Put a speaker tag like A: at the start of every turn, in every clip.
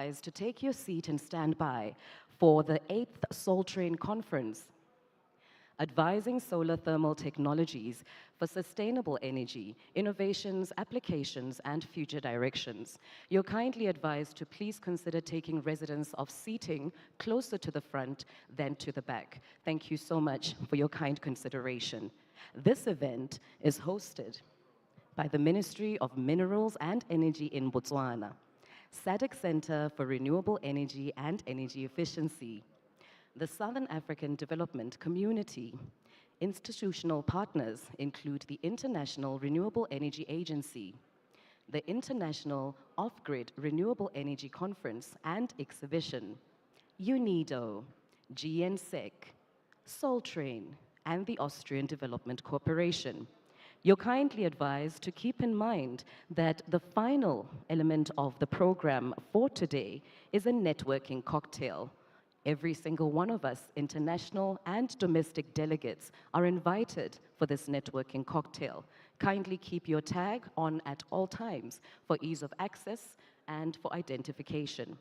A: advised to take your seat and stand by for the 8th SOLTRAIN conference, advising solar thermal technologies for sustainable energy, innovations, applications, and future directions. You're kindly advised to please consider taking residence of seating closer to the front than to the back. Thank you so much for your kind consideration. This event is hosted by the Ministry of Minerals and Energy in Botswana, Sadc Center for Renewable Energy and Energy Efficiency, the Southern African Development Community. Institutional partners include the International Renewable Energy Agency, the International Off-Grid Renewable Energy Conference and Exhibition, UNIDO, GNSEC, SOLTRAIN, and the Austrian Development Corporation. You're kindly advised to keep in mind that the final element of the program for today is a networking cocktail. Every single one of us, international and domestic delegates, are invited for this networking cocktail. Kindly keep your tag on at all times for ease of access and for identification.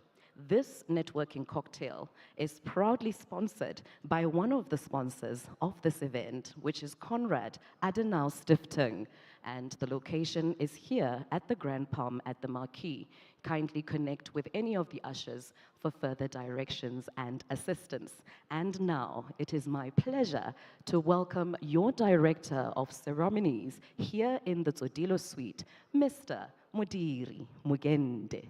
A: This networking cocktail is proudly sponsored by one of the sponsors of this event, which is Konrad Adenauer Stiftung, and the location is here at the Grand Palm at the Marquee. Kindly connect with any of the ushers for further directions and assistance. And now, it is my pleasure to welcome your Director of Ceremonies here in the Tsodilo Suite, Mr. Mudiri Mugende.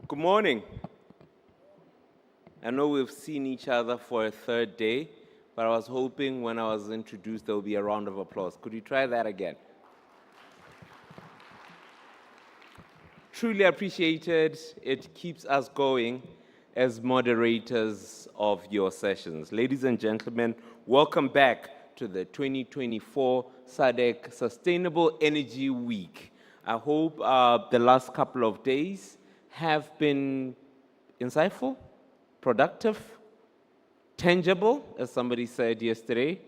B: Good morning. I know we've seen each other for a third day, but I was hoping when I was introduced there would be a round of applause. Could you try that again? Truly appreciated. It keeps us going as moderators of your sessions. Ladies and gentlemen, welcome back to the 2024 SADC Sustainable Energy Week. I hope the last couple of days have been insightful, productive, tangible, as somebody said yesterday,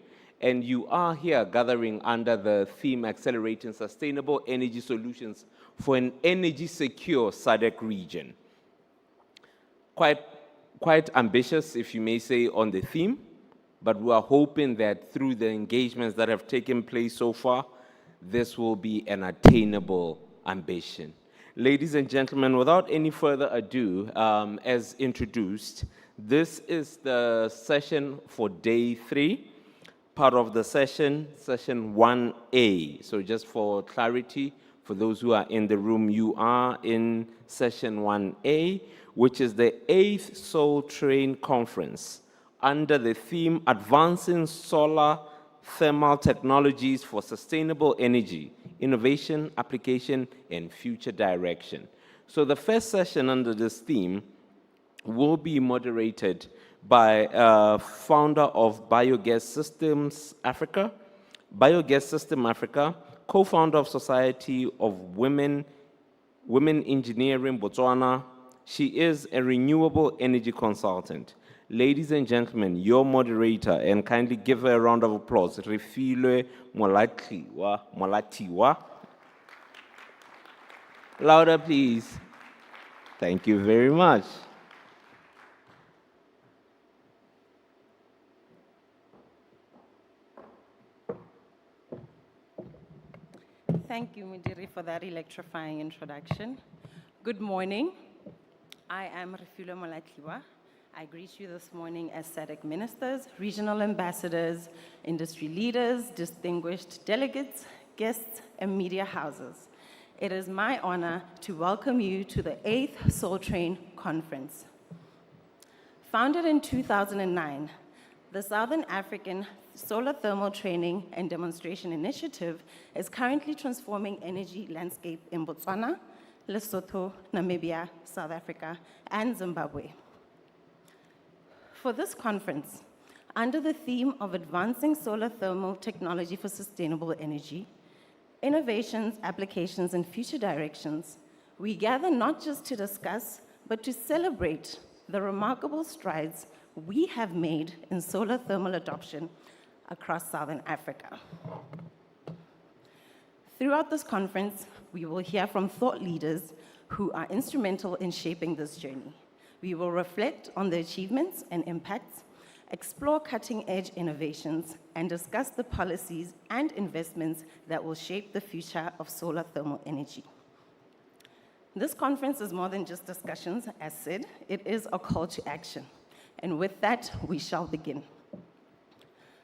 B: and you are here gathering under the theme Accelerating Sustainable Energy Solutions for an Energy-Secure SADC region. Quite ambitious, if you may say, on the theme, but we are hoping that through the engagements that have taken place so far, this will be an attainable ambition. Ladies and gentlemen, without any further ado, as introduced, this is the session for day 3, part of the session 1A. So just for clarity, for those who are in the room, you are in session 1A, which is the 8th SOLTRAIN conference under the theme Advancing Solar Thermal Technologies for Sustainable Energy, Innovation, Application, and Future Direction. So the first session under this theme will be moderated by founder of Biogas Systems Africa, Biogas System Africa, co-founder of Society of Women Engineering Botswana. She is a renewable energy consultant. Ladies and gentlemen, your moderator, and kindly give her a round of applause, Refilwe Molatiwa. Louder, please. Thank you very much.
C: Thank you, Mudiri, for that electrifying introduction. Good morning. I am Refilwe Molatiwa. I greet you this morning as SADC ministers, regional ambassadors, industry leaders, distinguished delegates, guests, and media houses. It is my honor to welcome you to the 8th SOLTRAIN conference. Founded in 2009, the Southern African Solar Thermal Training and Demonstration Initiative is currently transforming energy landscape in Botswana, Lesotho, Namibia, South Africa, and Zimbabwe. For this conference, under the theme of Advancing Solar Thermal Technology for Sustainable Energy, Innovations, Applications, and Future Directions, we gather not just to discuss, but to celebrate the remarkable strides we have made in solar thermal adoption across Southern Africa. Throughout this conference, we will hear from thought leaders who are instrumental in shaping this journey. We will reflect on the achievements and impacts, explore cutting-edge innovations, and discuss the policies and investments that will shape the future of solar thermal energy. This conference is more than just discussions, as said, it is a call to action. And with that, we shall begin.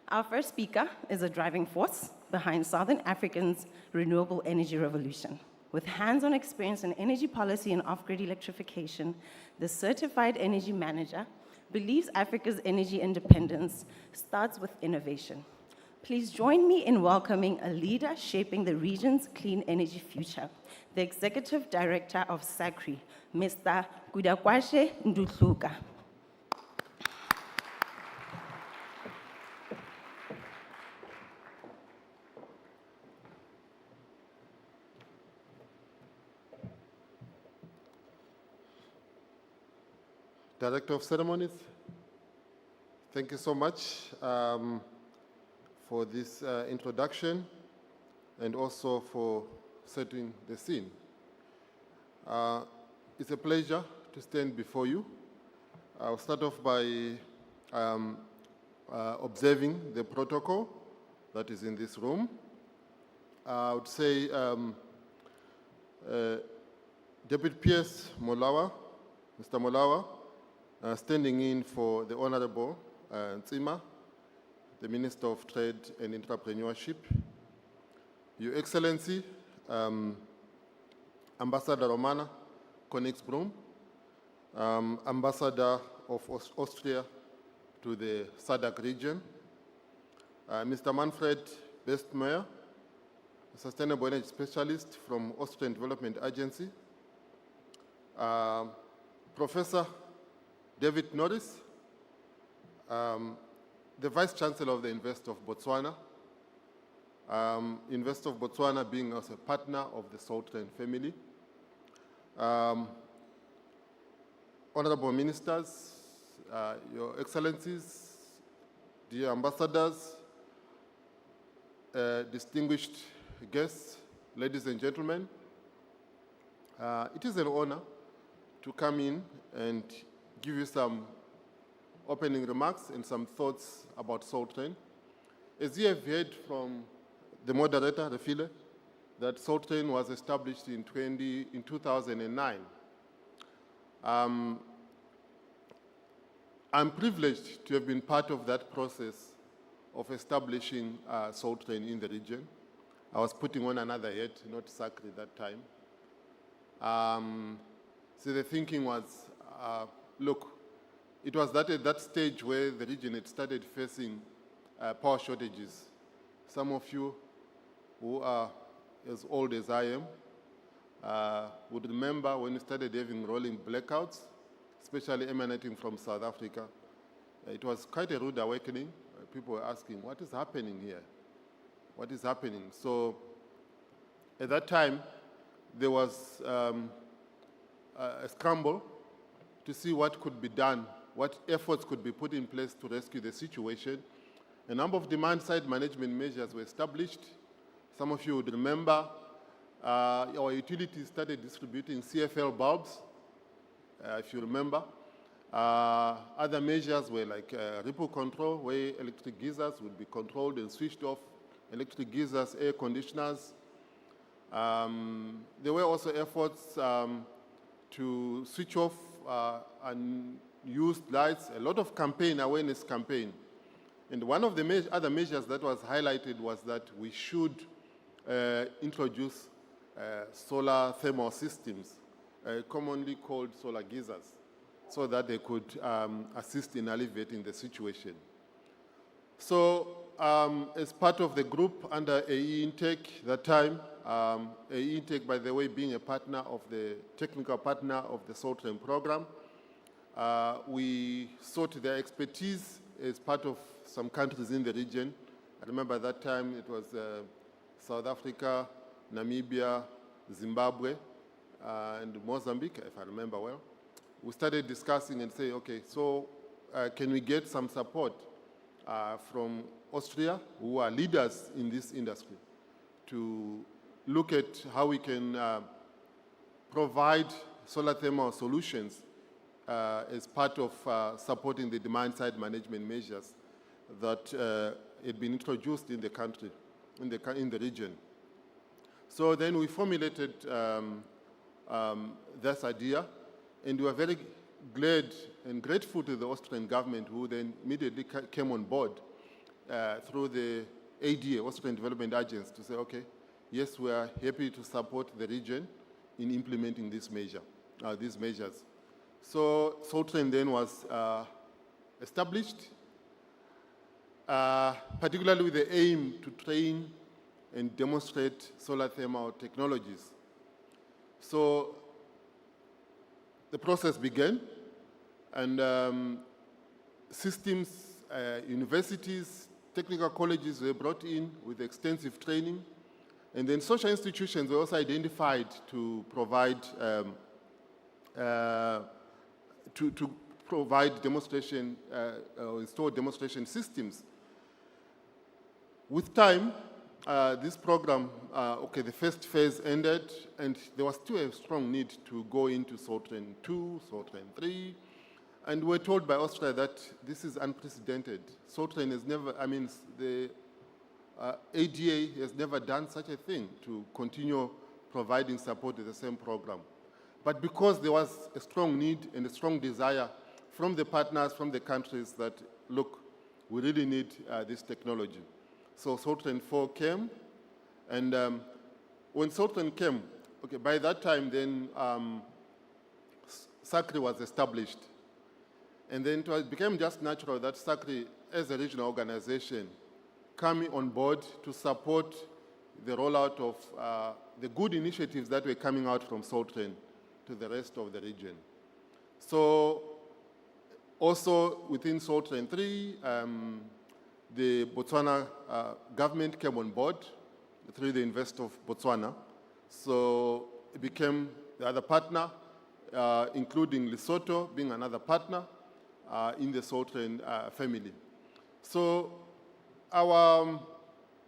C: Our first speaker is a driving force behind Southern Africa's renewable energy revolution. With hands-on experience in energy policy and off-grid electrification, the certified energy manager believes Africa's energy independence starts with innovation. Please join me in welcoming a leader shaping the region's clean energy future, the Executive Director of SACRI, Mr. Kudakwashe Ndutluka.
D: Director of Ceremonies, thank you so much for this introduction and also for setting the scene. It's a pleasure to stand before you. I'll start off by observing the protocol that is in this room. I would say Deputy PS Molawa, Mr. Molawa, standing in for the Honorable Ntsima, the Minister of Trade and Entrepreneurship. Your Excellency, Ambassador Romana Königsbrunn, Ambassador of Austria to the Sadc region, Mr. Manfred Bestmeyer, a Sustainable Energy Specialist from Austrian Development Agency, Professor David Norris, the Vice Chancellor of the University of Botswana, University of Botswana being also a partner of the SOLTRAIN family, Honorable Ministers, Your Excellencies, dear Ambassadors, distinguished guests, ladies and gentlemen, it is an honor to come in and give you some opening remarks and some thoughts about SOLTRAIN. As you have heard from the moderator, Refile, that SOLTRAIN was established in 2009. I'm privileged to have been part of that process of establishing SOLTRAIN in the region. I was putting on another hat, not SACRI that time. So the thinking was, look, it was at that stage where the region had started facing power shortages. Some of you who are as old as I am would remember when we started having rolling blackouts, especially emanating from South Africa. It was quite a rude awakening. People were asking, what is happening here? What is happening? So at that time, there was a scramble to see what could be done, what efforts could be put in place to rescue the situation. A number of demand-side management measures were established. Some of you would remember our utilities started distributing CFL bulbs, if you remember. Other measures were like ripple control, where electric geysers would be controlled and switched off, electric geysers, air conditioners. There were also efforts to switch off unused lights, a lot of awareness campaign. And one of the other measures that was highlighted was that we should introduce solar thermal systems, commonly called solar geysers, so that they could assist in alleviating the situation. So as part of the group under AE Intake that time, AE Intake, by the way, being a partner of the technical partner of the SOLTRAIN program, we sought their expertise as part of some countries in the region. I remember that time it was South Africa, Namibia, Zimbabwe, and Mozambique, if I remember well. We started discussing and say, okay, so can we get some support from Austria, who are leaders in this industry, to look at how we can provide solar thermal solutions as part of supporting the demand-side management measures that had been introduced in the country, in the region. So then we formulated this idea, and we were very glad and grateful to the Austrian government, who then immediately came on board through the ADA, Austrian Development Agency, to say, okay, yes, we are happy to support the region in implementing these measures. So SOLTRAIN then was established, particularly with the aim to train and demonstrate solar thermal technologies. So the process began, and systems, universities, technical colleges were brought in with extensive training, and then social institutions were also identified to provide to provide demonstration or install demonstration systems. With time, this program, the first phase ended, and there was still a strong need to go into SOLTRAIN 2, SOLTRAIN 3, and we're told by Austria that this is unprecedented. SOLTRAIN has never, the ADA has never done such a thing, to continue providing support to the same program. But because there was a strong need and a strong desire from the partners, from the countries that, look, we really need this technology. So SOLTRAIN 4 came, and when SOLTRAIN came, by that time then SACRI was established. And then it became just natural that SACRI, as a regional organization, coming on board to support the rollout of the good initiatives that were coming out from SOLTRAIN to the rest of the region. So also within SOLTRAIN 3, the Botswana government came on board through the Invest of Botswana. So it became the other partner, including Lesotho being another partner in the SOLTRAIN family. So our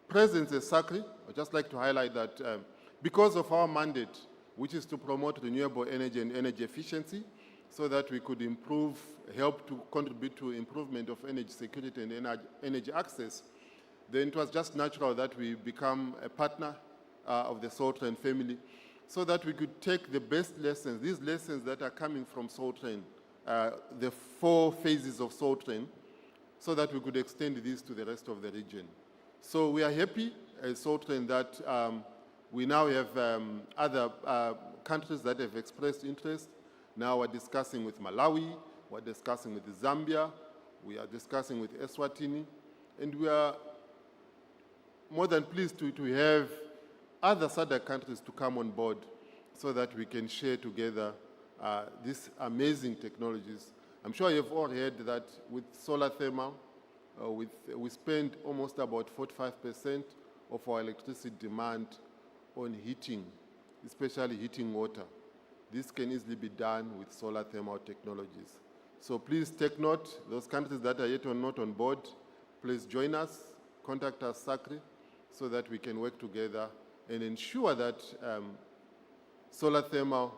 D: presence as SACRI, I'd just like to highlight that because of our mandate, which is to promote renewable energy and energy efficiency, so that we could help to contribute to improvement of energy security and energy access, then it was just natural that we become a partner of the SOLTRAIN family, so that we could take the best lessons, these lessons that are coming from SOLTRAIN, the 4 phases of SOLTRAIN, so that we could extend this to the rest of the region. So we are happy as SOLTRAIN that we now have other countries that have expressed interest. Now we're discussing with Malawi, we're discussing with Zambia, we are discussing with Eswatini, and we are more than pleased to have other SADC countries to come on board so that we can share together these amazing technologies. I'm sure you've all heard that with solar thermal, we spend almost about 45% of our electricity demand on heating, especially heating water. This can easily be done with solar thermal technologies. So please take note, those countries that are yet not on board, please join us, contact us, SACRI, so that we can work together and ensure that solar thermal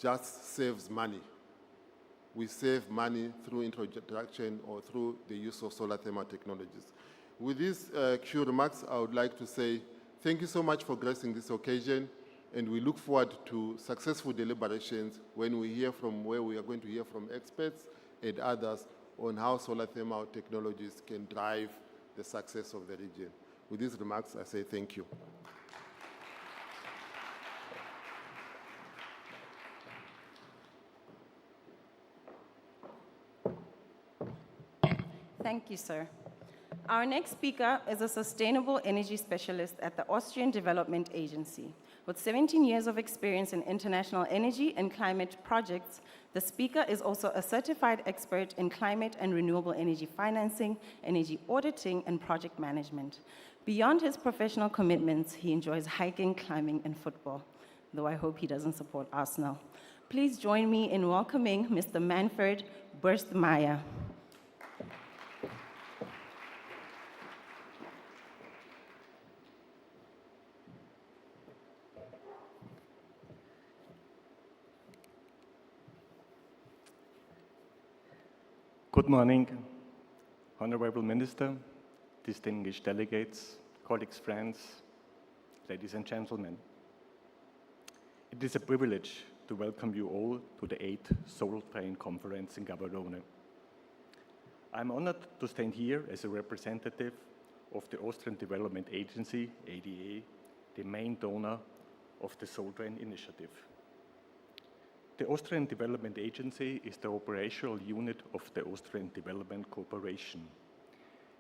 D: just saves money. We save money through introduction or through the use of solar thermal technologies. With these few remarks, I would like to say thank you so much for gracing this occasion, and we look forward to successful deliberations when we hear from where we are going to hear from experts and others on how solar thermal technologies can drive the success of the region. With these remarks, I say thank you.
C: Thank you, sir. Our next speaker is a sustainable energy specialist at the Austrian Development Agency. With 17 years of experience in international energy and climate projects, the speaker is also a certified expert in climate and renewable energy financing, energy auditing, and project management. Beyond his professional commitments, he enjoys hiking, climbing, and football, though I hope he doesn't support Arsenal. Please join me in welcoming Mr. Manfred Burstmeyer.
E: Good morning, Honorable Minister, distinguished delegates, colleagues, friends, ladies and gentlemen. It is a privilege to welcome you all to the 8th SOLTRAIN conference in Gaborone. I'm honored to stand here as a representative of the Austrian Development Agency, ADA, the main donor of the SOLTRAIN initiative. The Austrian Development Agency is the operational unit of the Austrian Development Cooperation,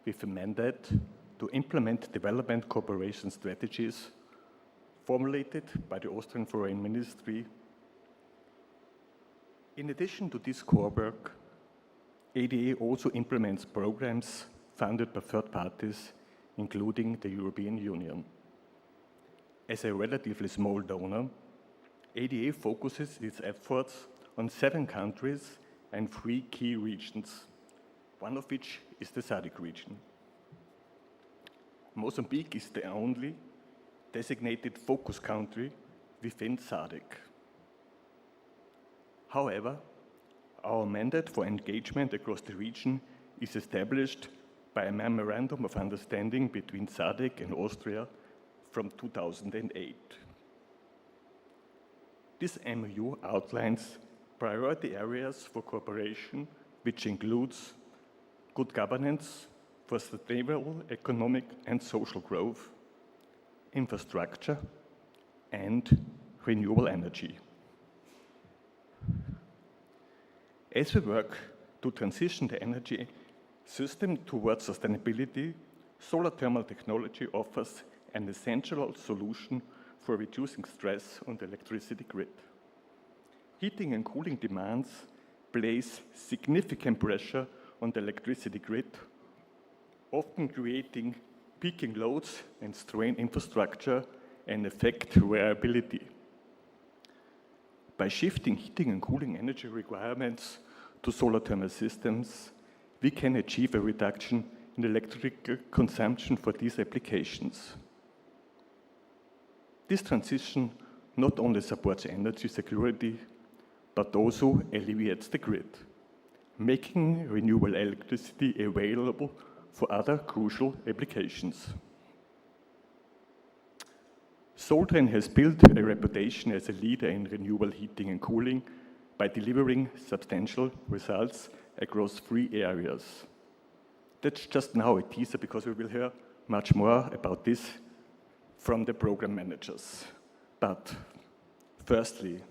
E: with a mandate to implement development cooperation strategies formulated by the Austrian Foreign Ministry. In addition to this core work, ADA also implements programs funded by third parties, including the European Union. As a relatively small donor, ADA focuses its efforts on 7 countries and 3 key regions, one of which is the Sadc region. Mozambique is the only designated focus country within Sadc. However, our mandate for engagement across the region is established by a Memorandum of Understanding between Sadc and Austria from 2008. This MOU outlines priority areas for cooperation, which includes good governance for sustainable economic and social growth, infrastructure, and renewable energy. As we work to transition the energy system towards sustainability, solar thermal technology offers an essential solution for reducing stress on the electricity grid. Heating and cooling demands place significant pressure on the electricity grid, often creating peaking loads and strain infrastructure and affect reliability. By shifting heating and cooling energy requirements to solar thermal systems, we can achieve a reduction in electrical consumption for these applications. This transition not only supports energy security, but also alleviates the grid, making renewable electricity available for other crucial applications. SOLTRAIN has built a reputation as a leader in renewable heating and cooling by delivering substantial results across 3 areas. That's just now a teaser because we will hear much more about this from the program managers. But firstly,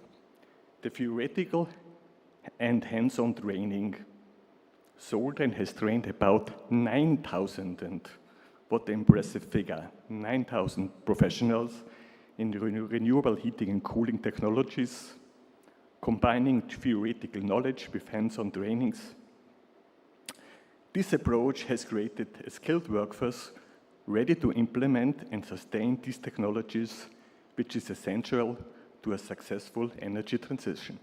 E: the theoretical and hands-on training. SOLTRAIN has trained about 9,000, and what an impressive figure, 9,000 professionals in renewable heating and cooling technologies, combining theoretical knowledge with hands-on trainings. This approach has created a skilled workforce ready to implement and sustain these technologies, which is essential to a successful energy transition.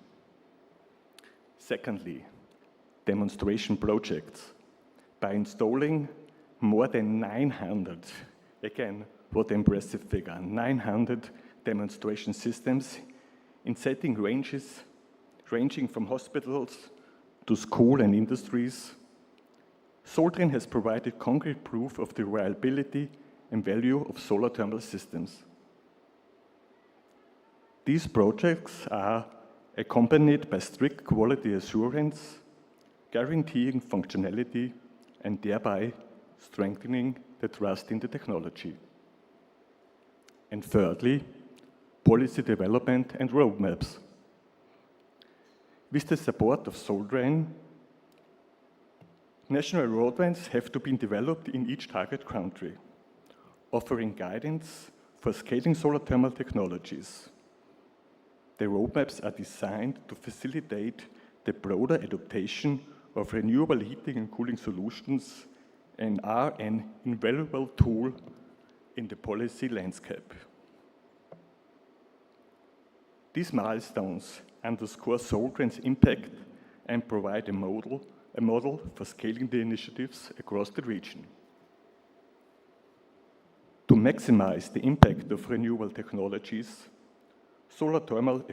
E: Secondly, demonstration projects. By installing more than 900, again, what an impressive figure, 900 demonstration systems in setting ranges ranging from hospitals to school and industries, SOLTRAIN has provided concrete proof of the reliability and value of solar thermal systems. These projects are accompanied by strict quality assurance, guaranteeing functionality and thereby strengthening the trust in the technology. And thirdly, policy development and roadmaps. With the support of SOLTRAIN, national roadmaps have to be developed in each target country, offering guidance for scaling solar thermal technologies. The roadmaps are designed to facilitate the broader adoption of renewable heating and cooling solutions and are an invaluable tool in the policy landscape. These milestones underscore SOLTRAIN's impact and provide a model for scaling the initiatives across the region. To maximize the impact of renewable technologies, solar thermal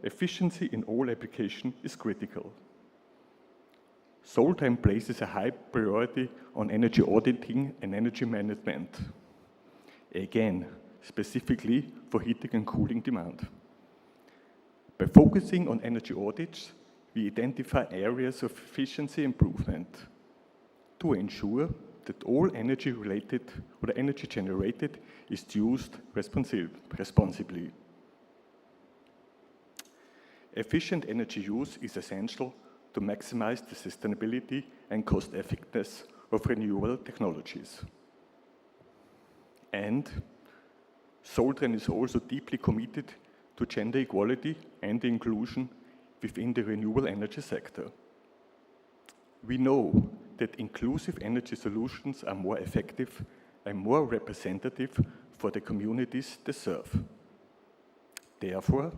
E: efficiency in all applications is critical. SOLTRAIN places a high priority on energy auditing and energy management. Again, specifically for heating and cooling demand. By focusing on energy audits, we identify areas of efficiency improvement to ensure that all energy related or energy generated is used responsibly. Efficient energy use is essential to maximize the sustainability and cost effectiveness of renewable technologies. And SOLTRAIN is also deeply committed to gender equality and inclusion within the renewable energy sector. We know that inclusive energy solutions are more effective and more representative for the communities they serve. Therefore,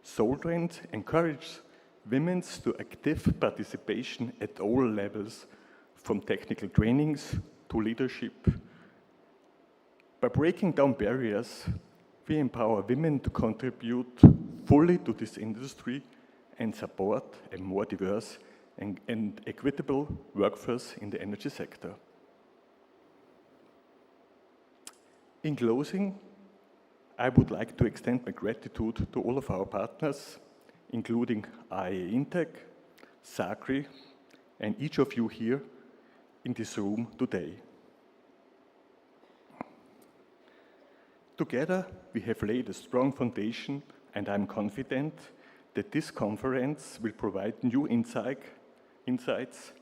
E: SOLTRAIN encourages women's to active participation at all levels, from technical trainings to leadership. By breaking down barriers, we empower women to contribute fully to this industry and support a more diverse and equitable workforce in the energy sector. In closing, I would like to extend my gratitude to all of our partners, including IAE Intec, Sadc, and each of you here in this room today. Together, we have laid a strong foundation, and I'm confident that this conference will provide new insights,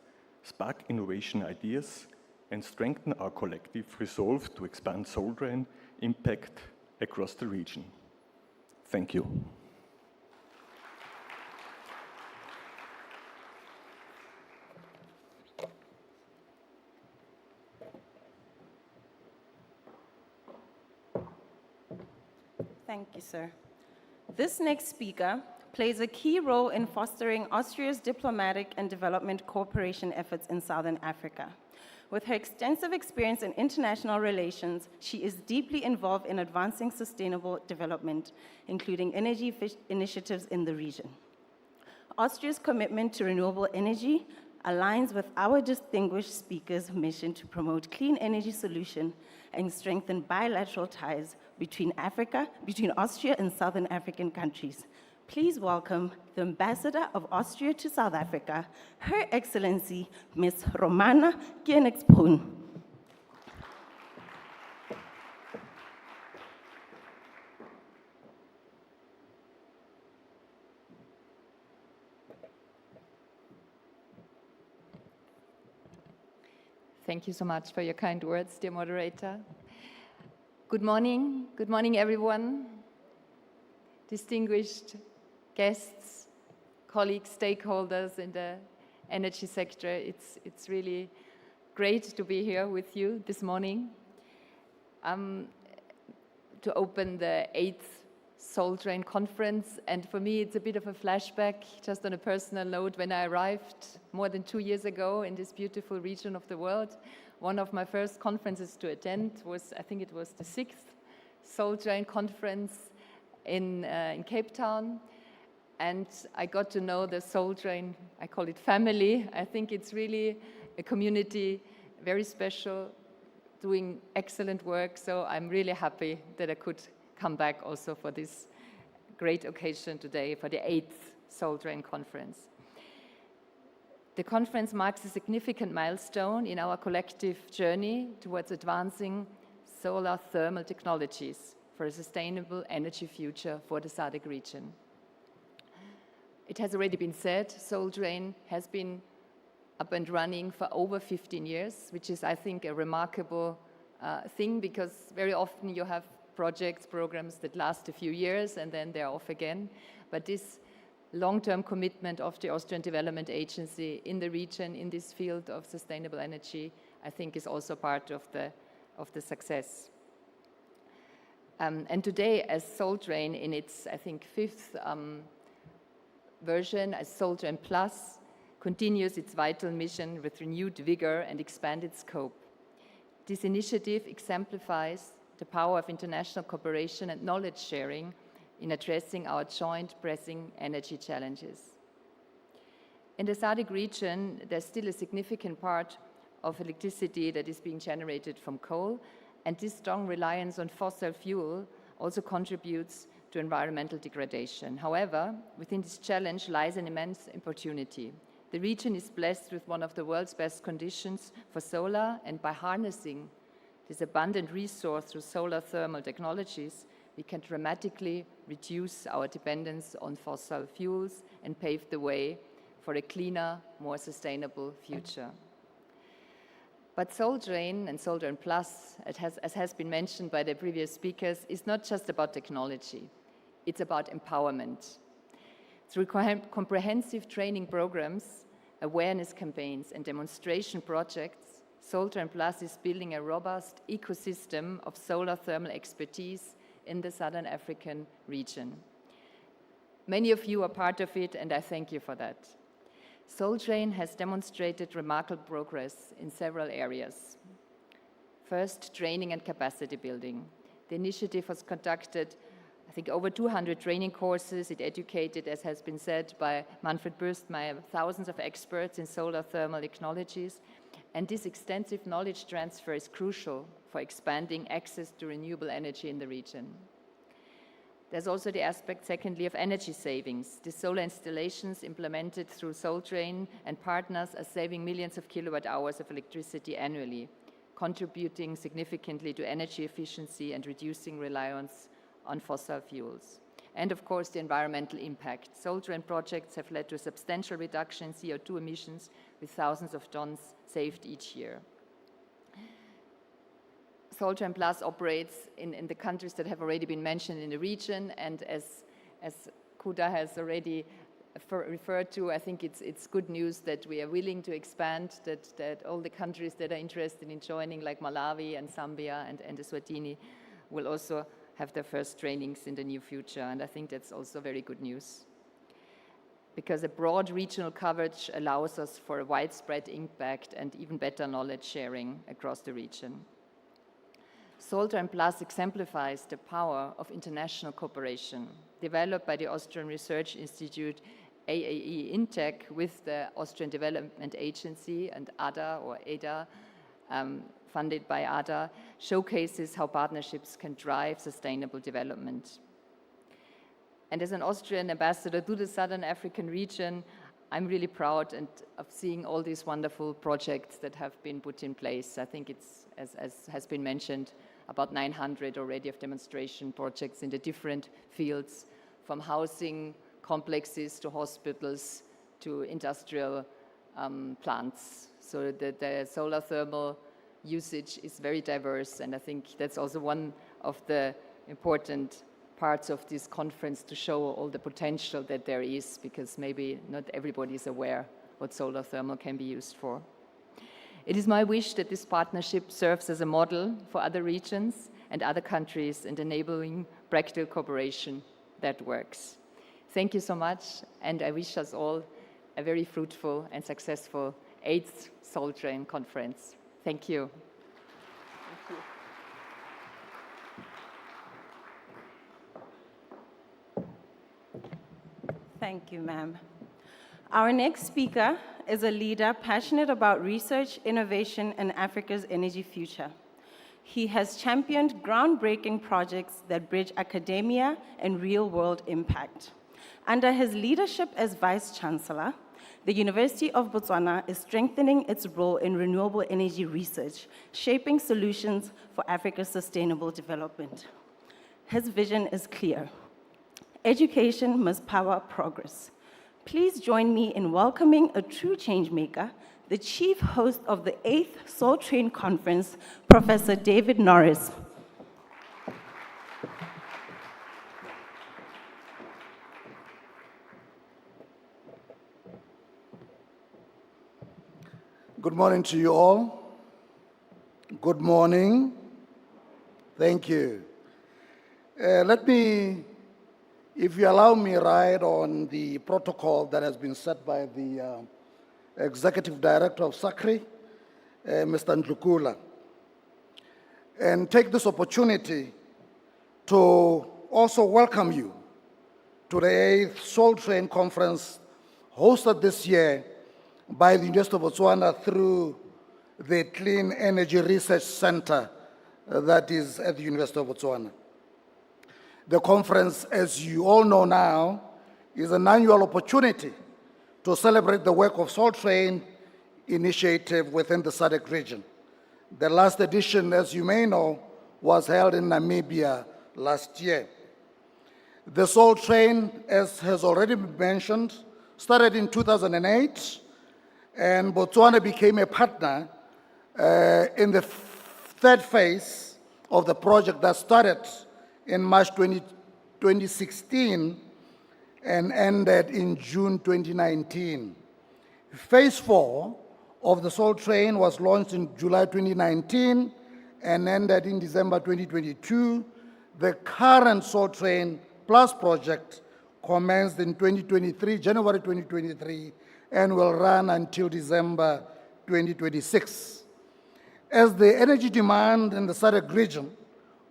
E: spark innovation ideas, and strengthen our collective resolve to expand SOLTRAIN impact across the region. Thank you.
C: Thank you, sir. This next speaker plays a key role in fostering Austria's diplomatic and development cooperation efforts in Southern Africa. With her extensive experience in international relations, she is deeply involved in advancing sustainable development, including energy initiatives in the region. Austria's commitment to renewable energy aligns with our distinguished speaker's mission to promote clean energy solutions and strengthen bilateral ties between Austria and Southern African countries. Please welcome the Ambassador of Austria to South Africa, Her Excellency, Ms. Romana Gienexbrun.
F: Thank you so much for your kind words, dear moderator. Good morning everyone, distinguished guests, colleagues, stakeholders in the energy sector. It's really great to be here with you this morning to open the 8th SOLTRAIN conference. And for me, it's a bit of a flashback, just on a personal note, when I arrived more than 2 years ago in this beautiful region of the world. One of my first conferences to attend was, I think it was the 6th SOLTRAIN conference in Cape Town. And I got to know the SOLTRAIN, I call it family. I think it's really a community, very special, doing excellent work. So I'm really happy that I could come back also for this great occasion today, for the 8th SOLTRAIN conference. The conference marks a significant milestone in our collective journey towards advancing solar thermal technologies for a sustainable energy future for the Sadc region. It has already been said, SOLTRAIN has been up and running for over 15 years, which is, I think, a remarkable thing, because very often you have projects, programs that last a few years and then they're off again. But this long-term commitment of the Austrian Development Agency in the region, in this field of sustainable energy, I think is also part of the success. And today, as SOLTRAIN in its, I think, 5th version, as SOLTRAIN Plus, continues its vital mission with renewed vigor and expanded scope. This initiative exemplifies the power of international cooperation and knowledge sharing in addressing our joint pressing energy challenges. In the Sadc region, there's still a significant part of electricity that is being generated from coal, and this strong reliance on fossil fuel also contributes to environmental degradation. However, within this challenge lies an immense opportunity. The region is blessed with one of the world's best conditions for solar, and by harnessing this abundant resource through solar thermal technologies, we can dramatically reduce our dependence on fossil fuels and pave the way for a cleaner, more sustainable future. But SOLTRAIN and SOLTRAIN Plus, as has been mentioned by the previous speakers, is not just about technology. It's about empowerment. Through comprehensive training programs, awareness campaigns, and demonstration projects, SOLTRAIN Plus is building a robust ecosystem of solar thermal expertise in the Southern African region. Many of you are part of it, and I thank you for that. SOLTRAIN has demonstrated remarkable progress in several areas. First, training and capacity building. The initiative was conducted, I think, over 200 training courses. It educated, as has been said by Manfred Bürstmeier, thousands of experts in solar thermal technologies. And this extensive knowledge transfer is crucial for expanding access to renewable energy in the region. There's also the aspect, secondly, of energy savings. The solar installations implemented through SOLTRAIN and partners are saving millions of kilowatt hours of electricity annually, contributing significantly to energy efficiency and reducing reliance on fossil fuels. And of course, the environmental impact. SOLTRAIN projects have led to a substantial reduction in CO2 emissions, with thousands of tons saved each year. SOLTRAIN Plus operates in the countries that have already been mentioned in the region, and as Kuda has already referred to, I think it's good news that we are willing to expand, that all the countries that are interested in joining, like Malawi and Zambia and Eswatini, will also have their first trainings in the near future, and I think that's also very good news. Because a broad regional coverage allows us for a widespread impact and even better knowledge sharing across the region. SOLTRAIN Plus exemplifies the power of international cooperation, developed by the Austrian Research Institute AAE Intec with the Austrian Development Agency and ADA, or ADA, funded by ADA, showcases how partnerships can drive sustainable development. And as an Austrian ambassador to the Southern African region, I'm really proud of seeing all these wonderful projects that have been put in place. I think it's, as has been mentioned, about 900 already of demonstration projects in the different fields, from housing complexes to hospitals to industrial plants. So the solar thermal usage is very diverse, and I think that's also one of the important parts of this conference, to show all the potential that there is, because maybe not everybody is aware what solar thermal can be used for. It is my wish that this partnership serves as a model for other regions and other countries in enabling practical cooperation that works. Thank you so much, and I wish us all a very fruitful and successful 8th SOLTRAIN conference. Thank you.
C: Thank you, ma'am. Our next speaker is a leader passionate about research, innovation, and Africa's energy future. He has championed groundbreaking projects that bridge academia and real-world impact. Under his leadership as Vice-Chancellor, the University of Botswana is strengthening its role in renewable energy research, shaping solutions for Africa's sustainable development. His vision is clear. Education must power progress. Please join me in welcoming a true change maker, the chief host of the 8th SOLTRAIN Conference, Professor David Norris.
G: Good morning to you all. Good morning. Thank you. Let me, if you allow me, ride on the protocol that has been set by the Executive Director of SACRI, Mr. Ndlukula, and take this opportunity to also welcome you to the 8th SOLTRAIN Conference hosted this year by the University of Botswana through the Clean Energy Research Center that is at the University of Botswana. The conference, as you all know now, is an annual opportunity to celebrate the work of SOLTRAIN initiative within the Sadc region. The last edition, as you may know, was held in Namibia last year. The SOLTRAIN, as has already been mentioned, started in 2008, and Botswana became a partner in the third phase of the project that started in March 2016 and ended in June 2019. Phase 4 of the SOLTRAIN was launched in July 2019 and ended in December 2022. The current SOLTRAIN Plus project commenced in January 2023, and will run until December 2026. As the energy demand in the Sadc region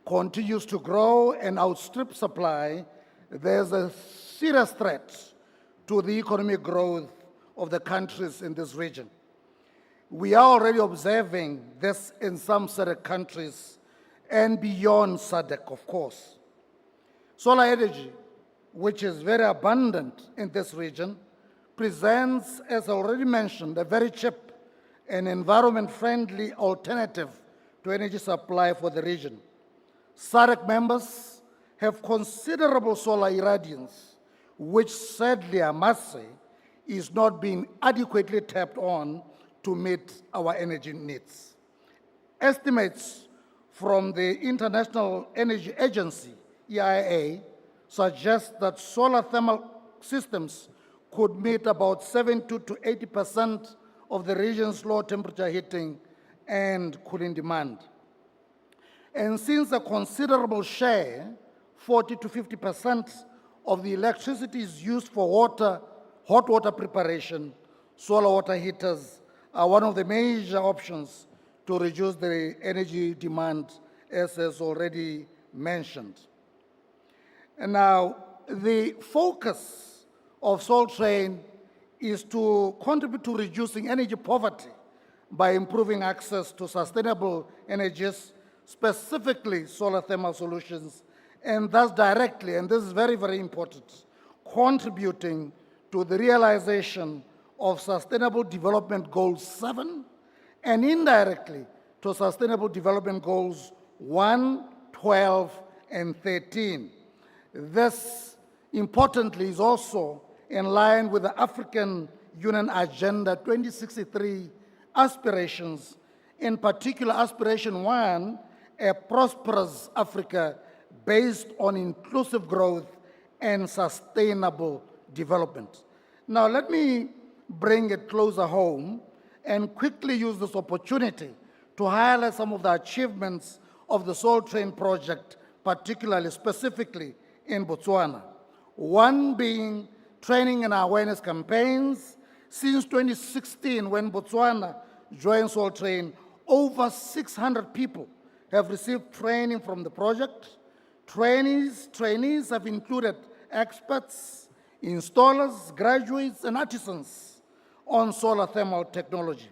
G: continues to grow and outstrip supply, there's a serious threat to the economic growth of the countries in this region. We are already observing this in some Sadc countries and beyond Sadc, of course. Solar energy, which is very abundant in this region, presents, as already mentioned, a very cheap and environment-friendly alternative to energy supply for the region. SADC members have considerable solar irradiance, which sadly, I must say, is not being adequately tapped on to meet our energy needs. Estimates from the International Energy Agency, EIA, suggest that solar thermal systems could meet about 70 to 80% of the region's low temperature heating and cooling demand. And since a considerable share, 40 to 50% of the electricity is used for hot water preparation, solar water heaters are one of the major options to reduce the energy demand, as is already mentioned. And now, the focus of SOLTRAIN is to contribute to reducing energy poverty by improving access to sustainable energies, specifically solar thermal solutions, and thus directly, and this is very, very important, contributing to the realization of Sustainable Development Goals 7, and indirectly to Sustainable Development Goals 1, 12, and 13. This, importantly, is also in line with the African Union Agenda 2063 aspirations, in particular Aspiration 1, a prosperous Africa based on inclusive growth and sustainable development. Now, let me bring it closer home and quickly use this opportunity to highlight some of the achievements of the SOLTRAIN project, particularly, specifically in Botswana. One being training and awareness campaigns. Since 2016, when Botswana joined SOLTRAIN, over 600 people have received training from the project. Trainees have included experts, installers, graduates, and artisans on solar thermal technology.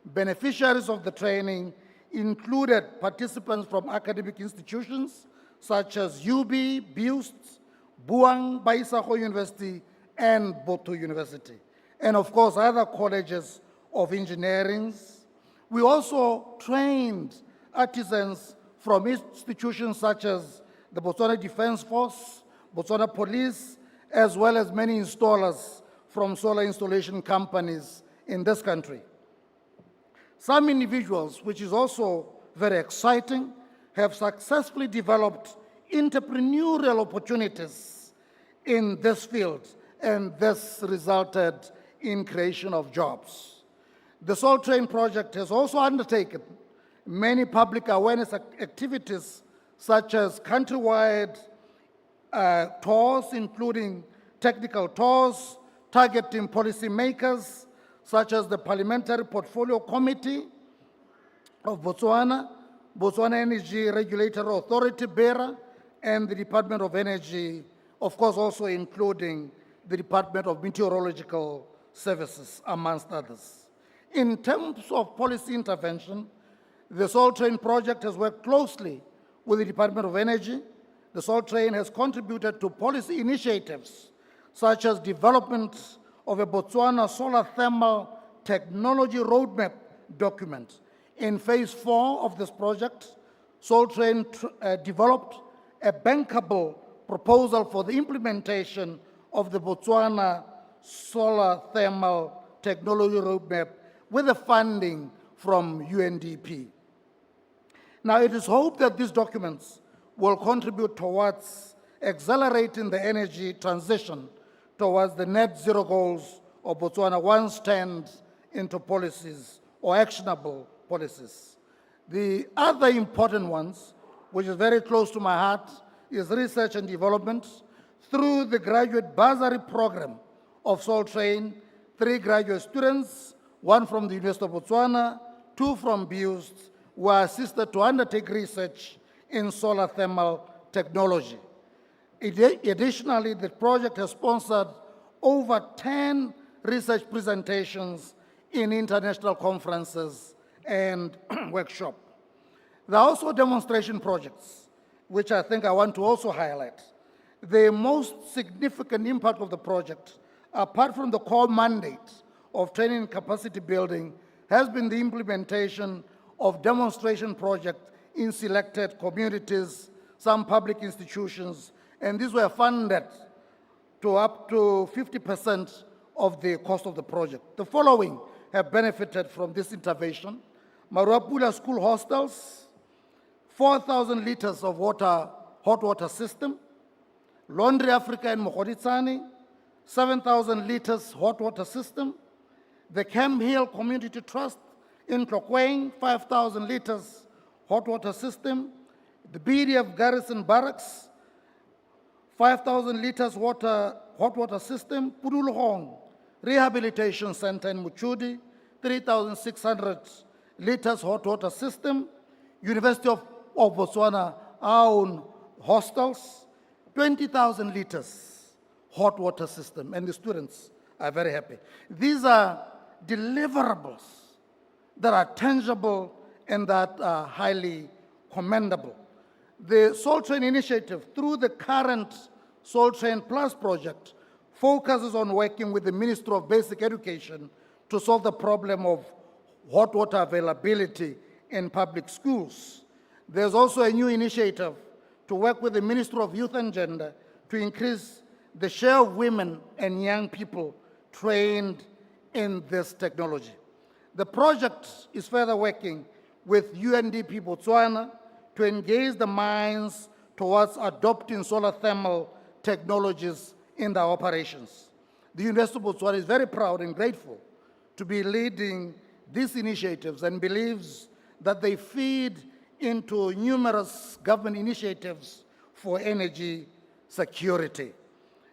G: Beneficiaries of the training included participants from academic institutions such as UB, BUST, Buang, Baisaho University, and Boto University, and of course other colleges of engineering. We also trained artisans from institutions such as the Botswana Defense Force, Botswana Police, as well as many installers from solar installation companies in this country. Some individuals, which is also very exciting, have successfully developed entrepreneurial opportunities in this field, and this resulted in creation of jobs. The SOLTRAIN project has also undertaken many public awareness activities, such as countrywide tours, including technical tours, targeting policymakers, such as the Parliamentary Portfolio Committee of Botswana, Botswana Energy Regulatory Authority, BERA, and the Department of Energy, of course also including the Department of Meteorological services, amongst others. In terms of policy intervention, the SOLTRAIN project has worked closely with the Department of Energy. The SOLTRAIN has contributed to policy initiatives such as development of a Botswana solar thermal technology roadmap document. In phase 4 of this project, SOLTRAIN developed a bankable proposal for the implementation of the Botswana solar thermal technology roadmap with the funding from UNDP. Now, it is hoped that these documents will contribute towards accelerating the energy transition towards the net zero goals of Botswana once turned into policies or actionable policies. The other important ones, which is very close to my heart, is research and development. Through the graduate bursary program of SOLTRAIN, 3 graduate students, 1 from the University of Botswana, 2 from BUST, were assisted to undertake research in solar thermal technology. Additionally, the project has sponsored over 10 research presentations in international conferences and workshops. There are also demonstration projects, which I think I want to also highlight. The most significant impact of the project, apart from the core mandate of training and capacity building, has been the implementation of demonstration projects in selected communities, some public institutions, and these were funded to up to 50% of the cost of the project. The following have benefited from this intervention: Maruapula school hostels, 4,000 liters of hot water system; Laundry Africa in Mogoditsani, 7,000 liters hot water system; the Camp Hill Community Trust in Tlokweng, 5,000 liters hot water system; the BDF Garrison Barracks, 5,000 liters hot water system; Pudulhong Rehabilitation Center in Muchudi, 3,600 liters hot water system; University of Botswana, our own hostels, 20,000 liters hot water system, and the students are very happy. These are deliverables that are tangible and that are highly commendable. The SOLTRAIN initiative, through the current SOLTRAIN Plus project, focuses on working with the Ministry of Basic Education to solve the problem of hot water availability in public schools. There's also a new initiative to work with the Ministry of Youth and Gender to increase the share of women and young people trained in this technology. The project is further working with UNDP Botswana to engage the mines towards adopting solar thermal technologies in their operations. The University of Botswana is very proud and grateful to be leading these initiatives and believes that they feed into numerous government initiatives for energy security.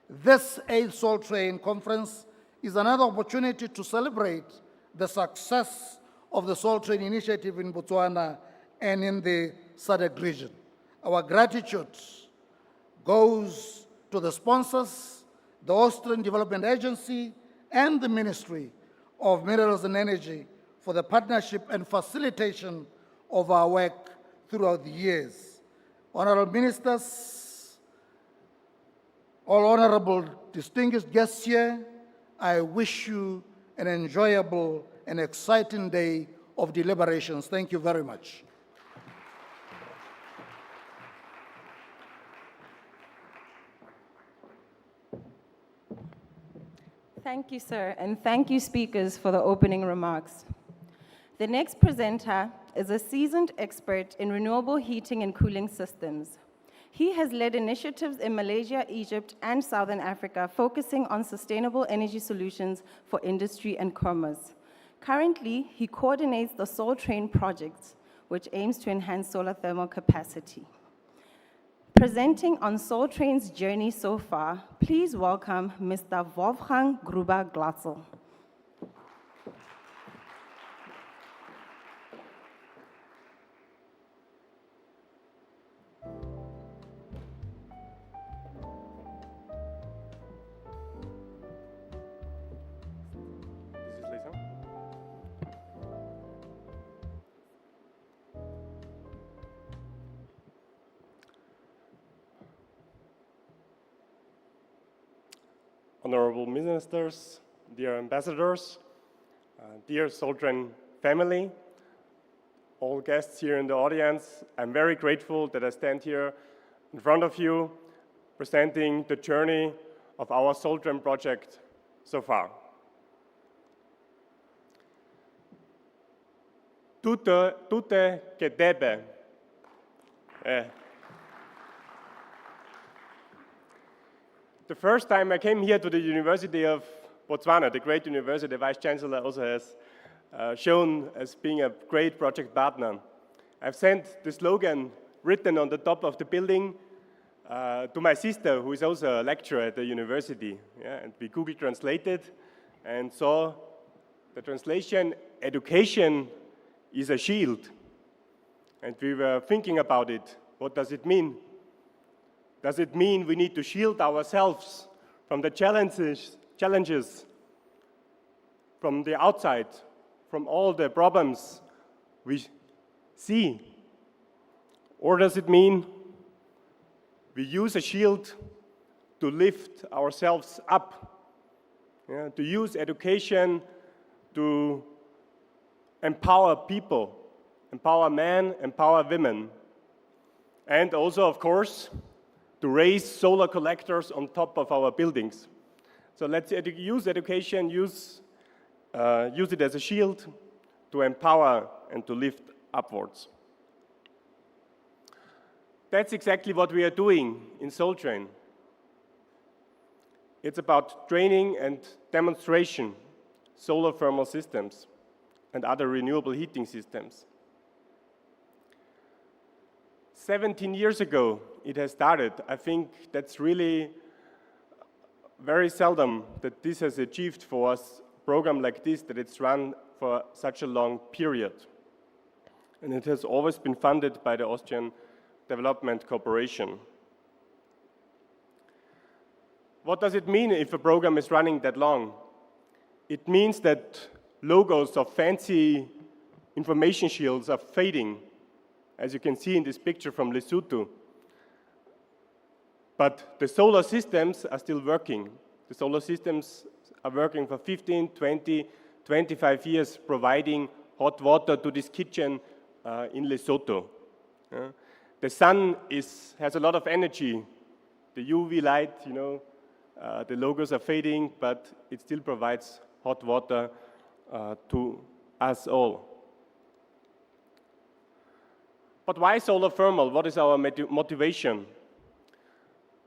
G: This 8th SOLTRAIN conference is another opportunity to celebrate the success of the SOLTRAIN initiative in Botswana and in the Sadc region. Our gratitude goes to the sponsors, the Austrian Development Agency, and the Ministry of Minerals and Energy for the partnership and facilitation of our work throughout the years. Honorable Ministers, all honorable distinguished guests here, I wish you an enjoyable and exciting day of deliberations. Thank you very much.
C: Thank you, sir, and thank you, speakers, for the opening remarks. The next presenter is a seasoned expert in renewable heating and cooling systems. He has led initiatives in Malaysia, Egypt, and Southern Africa, focusing on sustainable energy solutions for industry and commerce. Currently, he coordinates the SOLTRAIN project, which aims to enhance solar thermal capacity. Presenting on SOLTRAIN's journey so far, please welcome Mr. Wolfgang Gruber-Glatzel.
H: honorable ministers, dear ambassadors, dear SOLTRAIN family, all guests here in the audience. I'm very grateful that I stand here in front of you presenting the journey of our SOLTRAIN project so far. Tutte che debe. The first time I came here to the University of Botswana, the great university, the Vice Chancellor also has shown as being a great project partner. I've sent the slogan written on the top of the building to my sister, who is also a lecturer at the university. Yeah, and we Google translated and saw the translation, education is a shield. And we were thinking about it. What does it mean? Does it mean we need to shield ourselves from the challenges from the outside, from all the problems we see? Or does it mean we use a shield to lift ourselves up, yeah, to use education to empower people, empower men, empower women, and also, of course, to raise solar collectors on top of our buildings. So let's use education, use it as a shield to empower and to lift upwards. That's exactly what we are doing in SOLTRAIN. It's about training and demonstration, solar thermal systems and other renewable heating systems. 17 years ago, it has started. I think that's really very seldom that this has achieved for us, a program like this, that it's run for such a long period. And it has always been funded by the Austrian Development Corporation. What does it mean if a program is running that long? It means that logos of fancy information shields are fading, as you can see in this picture from Lesotho. But the solar systems are still working. The solar systems are working for 15, 20, 25 years, providing hot water to this kitchen in Lesotho. The sun has a lot of energy. The UV light, the logos are fading, but it still provides hot water to us all. But why solar thermal? What is our motivation?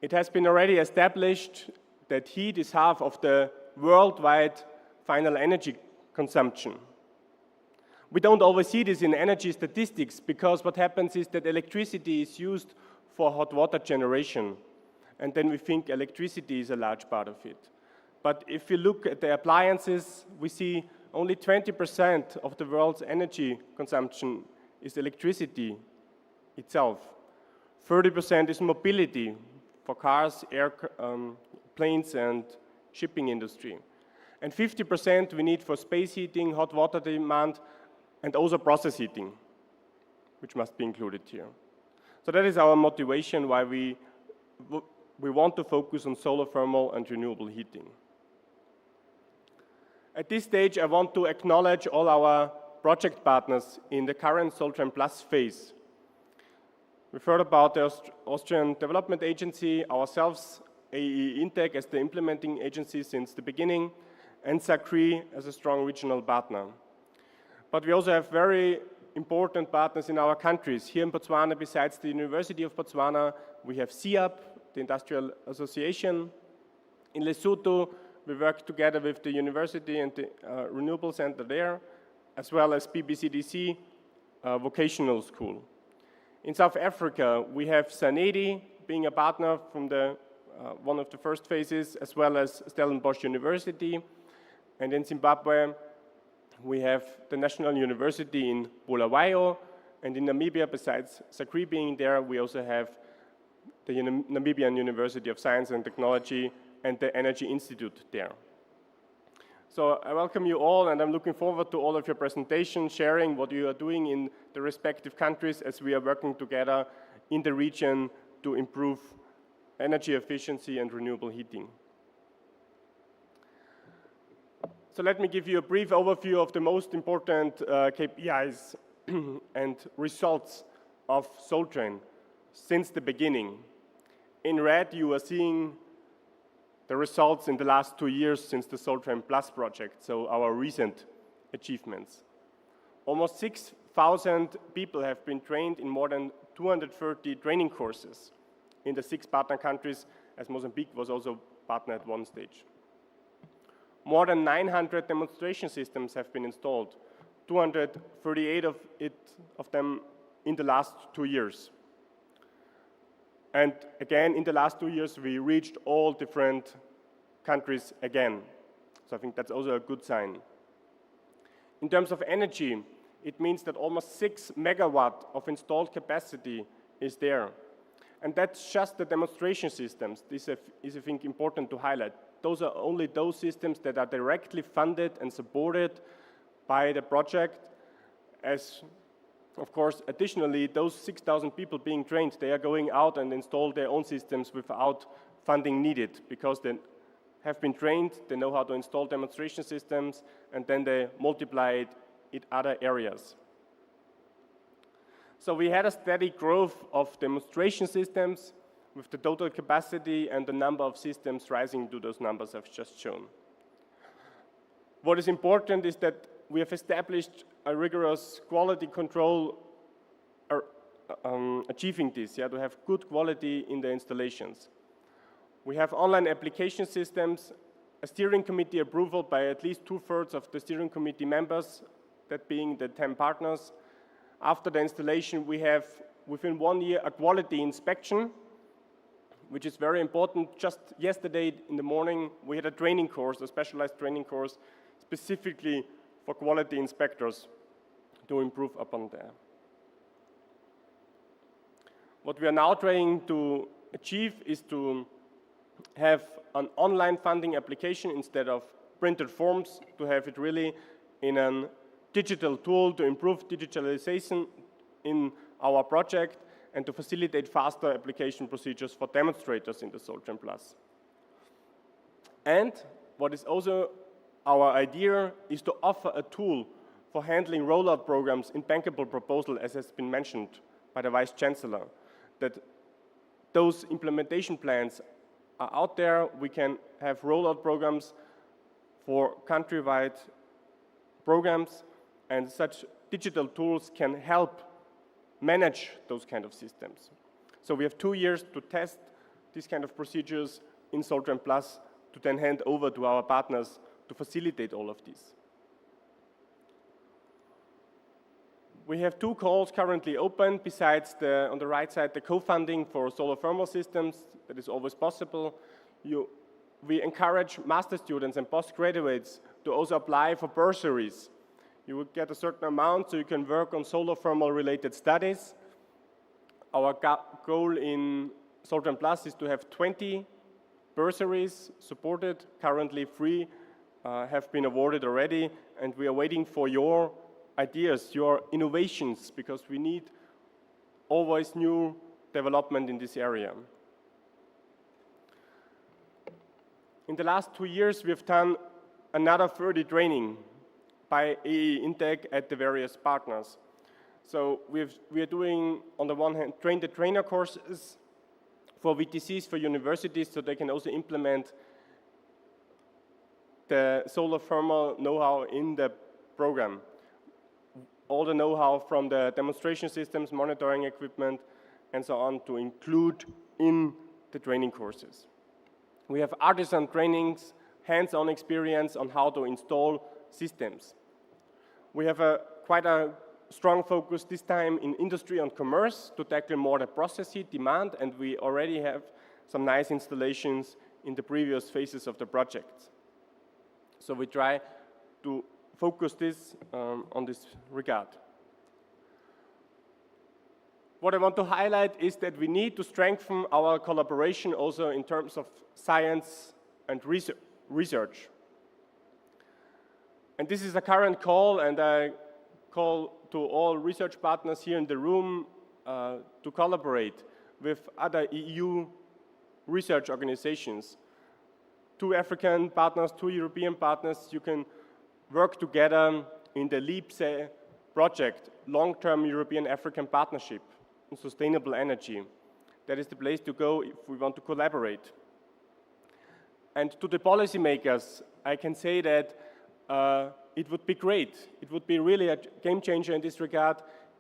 H: It has been already established that heat is half of the worldwide final energy consumption. We don't always see this in energy statistics because what happens is that electricity is used for hot water generation, and then we think electricity is a large part of it. But if you look at the appliances, we see only 20% of the world's energy consumption is electricity itself. 30% is mobility for cars, planes, and shipping industry. And 50% we need for space heating, hot water demand, and also process heating, which must be included here. So that is our motivation why we want to focus on solar thermal and renewable heating. At this stage, I want to acknowledge all our project partners in the current SOLTRAIN Plus phase. We've heard about the Austrian Development Agency, ourselves, AE Intec as the implementing agency since the beginning, and SACRI as a strong regional partner. But we also have very important partners in our countries. Here in Botswana, besides the University of Botswana, we have SIAP, the Industrial Association. In Lesotho, we work together with the university and the Renewable Center there, as well as BBCDC Vocational School. In South Africa, we have Sanedi being a partner from one of the first phases, as well as Stellenbosch University. And in Zimbabwe, we have the National University in Bulawayo. And in Namibia, besides SACRI being there, we also have the Namibian University of Science and Technology and the Energy Institute there. So I welcome you all, and I'm looking forward to all of your presentations, sharing what you are doing in the respective countries as we are working together in the region to improve energy efficiency and renewable heating. So let me give you a brief overview of the most important KPIs and results of SOLTRAIN since the beginning. In red, you are seeing the results in the last 2 years since the SOLTRAIN Plus project, so our recent achievements. Almost 6,000 people have been trained in more than 230 training courses in the 6 partner countries, as Mozambique was also partner at one stage. More than 900 demonstration systems have been installed, 238 of them in the last 2 years. And again, in the last 2 years, we reached all different countries again. So I think that's also a good sign. In terms of energy, it means that almost 6 megawatt of installed capacity is there. And that's just the demonstration systems. This is, I think, important to highlight. Those are only those systems that are directly funded and supported by the project. As, of course, additionally, those 6,000 people being trained, they are going out and install their own systems without funding needed, because they have been trained, they know how to install demonstration systems, and then they multiply it in other areas. So we had a steady growth of demonstration systems, with the total capacity and the number of systems rising to those numbers I've just shown. What is important is that we have established a rigorous quality control achieving this, to have good quality in the installations. We have online application systems, a steering committee approval by at least 2/3 of the steering committee members, that being the 10 partners. After the installation, we have, within 1 year, a quality inspection, which is very important. Just yesterday in the morning, we had a training course, a specialized training course, specifically for quality inspectors to improve upon that. What we are now trying to achieve is to have an online funding application instead of printed forms, to have it really in a digital tool to improve digitalization in our project and to facilitate faster application procedures for demonstrators in the SOLTRAIN Plus. And what is also our idea is to offer a tool for handling rollout programs in bankable proposal, as has been mentioned by the Vice Chancellor, that those implementation plans are out there. We can have rollout programs for countrywide programs, and such digital tools can help manage those kind of systems. So we have 2 years to test these kind of procedures in SOLTRAIN Plus to then hand over to our partners to facilitate all of this. We have 2 calls currently open, besides on the right side, the co-funding for solar thermal systems. That is always possible. We encourage master students and postgraduates to also apply for bursaries. You would get a certain amount so you can work on solar thermal related studies. Our goal in SOLTRAIN Plus is to have 20 bursaries supported. Currently 3 have been awarded already, and we are waiting for your ideas, your innovations, because we need always new development in this area. In the last 2 years, we have done another 30 training by AE Intec at the various partners. So we are doing, on the one hand, train-the-trainer courses for VTCs, for universities, so they can also implement the solar thermal know-how in the program. All the know-how from the demonstration systems, monitoring equipment, and so on, to include in the training courses. We have artisan trainings, hands-on experience on how to install systems. We have quite a strong focus this time in industry and commerce to tackle more the process heat demand, and we already have some nice installations in the previous phases of the project. So we try to focus this on this regard. What I want to highlight is that we need to strengthen our collaboration also in terms of science and research. And this is a current call, and I call to all research partners here in the room to collaborate with other EU research organizations. 2 African partners, 2 European partners, you can work together in the LEAP project, Long-Term European-African Partnership in Sustainable Energy. That is the place to go if we want to collaborate. And to the policymakers, I can say that it would be great. It would be really a game changer in this regard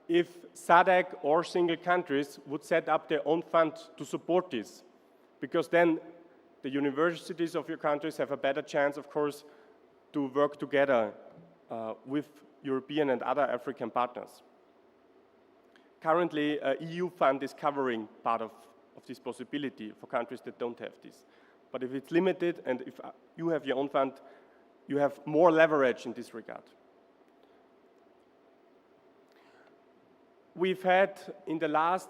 H: if SADC or single countries would set up their own fund to support this. Because then the universities of your countries have a better chance, of course, to work together with European and other African partners. Currently, an EU fund is covering part of this possibility for countries that don't have this. But if it's limited and if you have your own fund, you have more leverage in this regard. We've had, in the last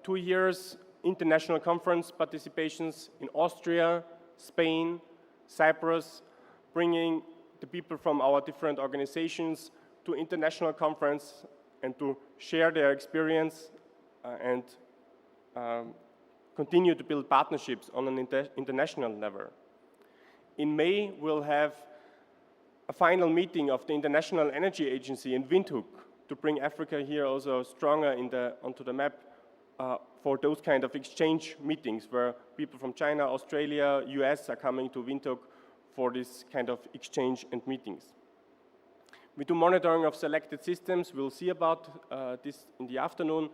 H: 2 years, international conference participations in Austria, Spain, Cyprus, bringing the people from our different organizations to international conference and to share their experience and continue to build partnerships on an international level. In May, we'll have a final meeting of the International Energy Agency in Windhoek to bring Africa here also stronger onto the map for those kind of exchange meetings where people from China, Australia, US are coming to Windhoek for this kind of exchange and meetings. We do monitoring of selected systems. We'll see about this in the afternoon.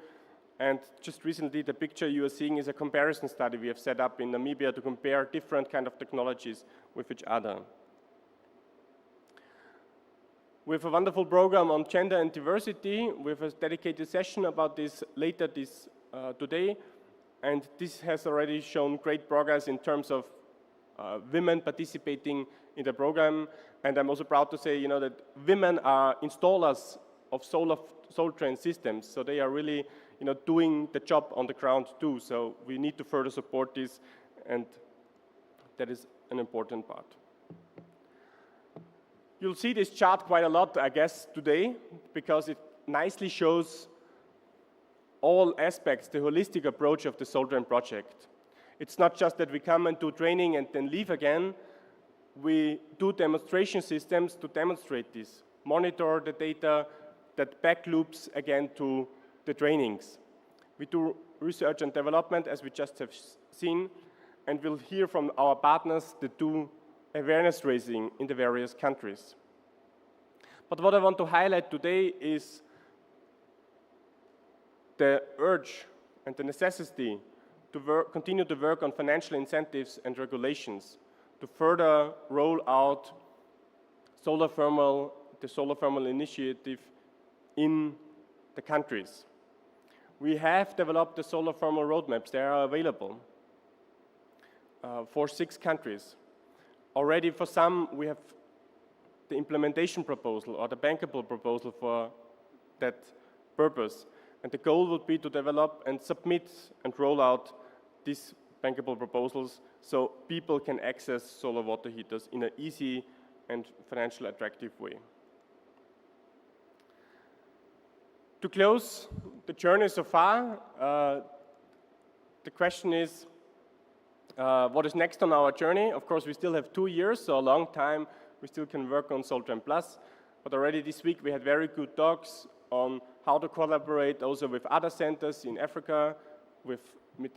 H: And just recently, the picture you are seeing is a comparison study we have set up in Namibia to compare different kind of technologies with each other. We have a wonderful program on gender and diversity. We have a dedicated session about this later today. And this has already shown great progress in terms of women participating in the program. And I'm also proud to say, that women are installers of SOLTRAIN systems. So they are really, doing the job on the ground too. So we need to further support this, and that is an important part. You'll see this chart quite a lot, I guess, today, because it nicely shows all aspects, the holistic approach of the SOLTRAIN project. It's not just that we come and do training and then leave again. We do demonstration systems to demonstrate this, monitor the data that back loops again to the trainings. We do research and development, as we just have seen, and we'll hear from our partners that do awareness raising in the various countries. But what I want to highlight today is the urge and the necessity to continue to work on financial incentives and regulations to further roll out the solar thermal initiative in the countries. We have developed the solar thermal roadmaps. They are available for 6 countries. Already for some, we have the implementation proposal or the bankable proposal for that purpose. And the goal would be to develop and submit and roll out these bankable proposals so people can access solar water heaters in an easy and financially attractive way. To close the journey so far, the question is, what is next on our journey? Of course, we still have 2 years, so a long time. We still can work on SOLTRAIN Plus. But already this week, we had very good talks on how to collaborate also with other centers in Africa, with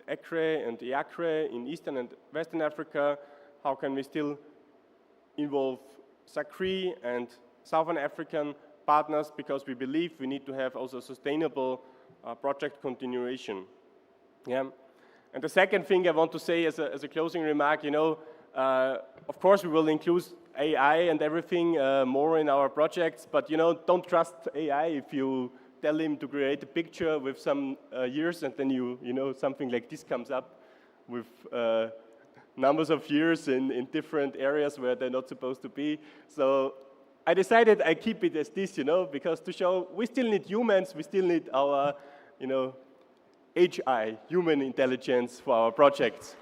H: ECRE and IACRE in Eastern and Western Africa. How can we still involve SACRI and Southern African partners, because we believe we need to have also sustainable project continuation. Yeah. And the second thing I want to say as a closing remark, of course we will include AI and everything more in our projects, but don't trust AI if you tell him to create a picture with some years and then something like this comes up with numbers of years in different areas where they're not supposed to be. So I decided I keep it as this, because to show we still need humans, we still need our, HI, human intelligence for our projects.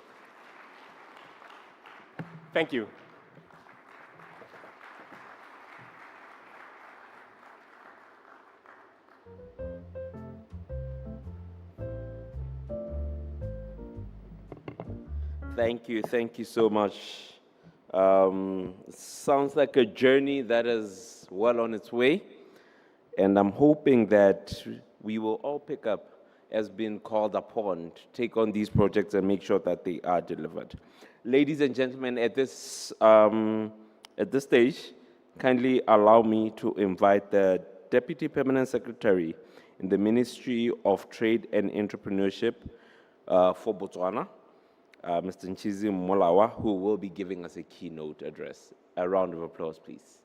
H: Thank you.
B: Thank you so much, Sounds like a journey that is well on its way, and I'm hoping that we will all pick up as being called upon to take on these projects and make sure that they are delivered. Ladies and gentlemen, at this stage, kindly allow me to invite the Deputy Permanent Secretary in the Ministry of Trade and Entrepreneurship for Botswana, Mr. Nchizi Molawa, who will be giving us a keynote address. A round of applause, please.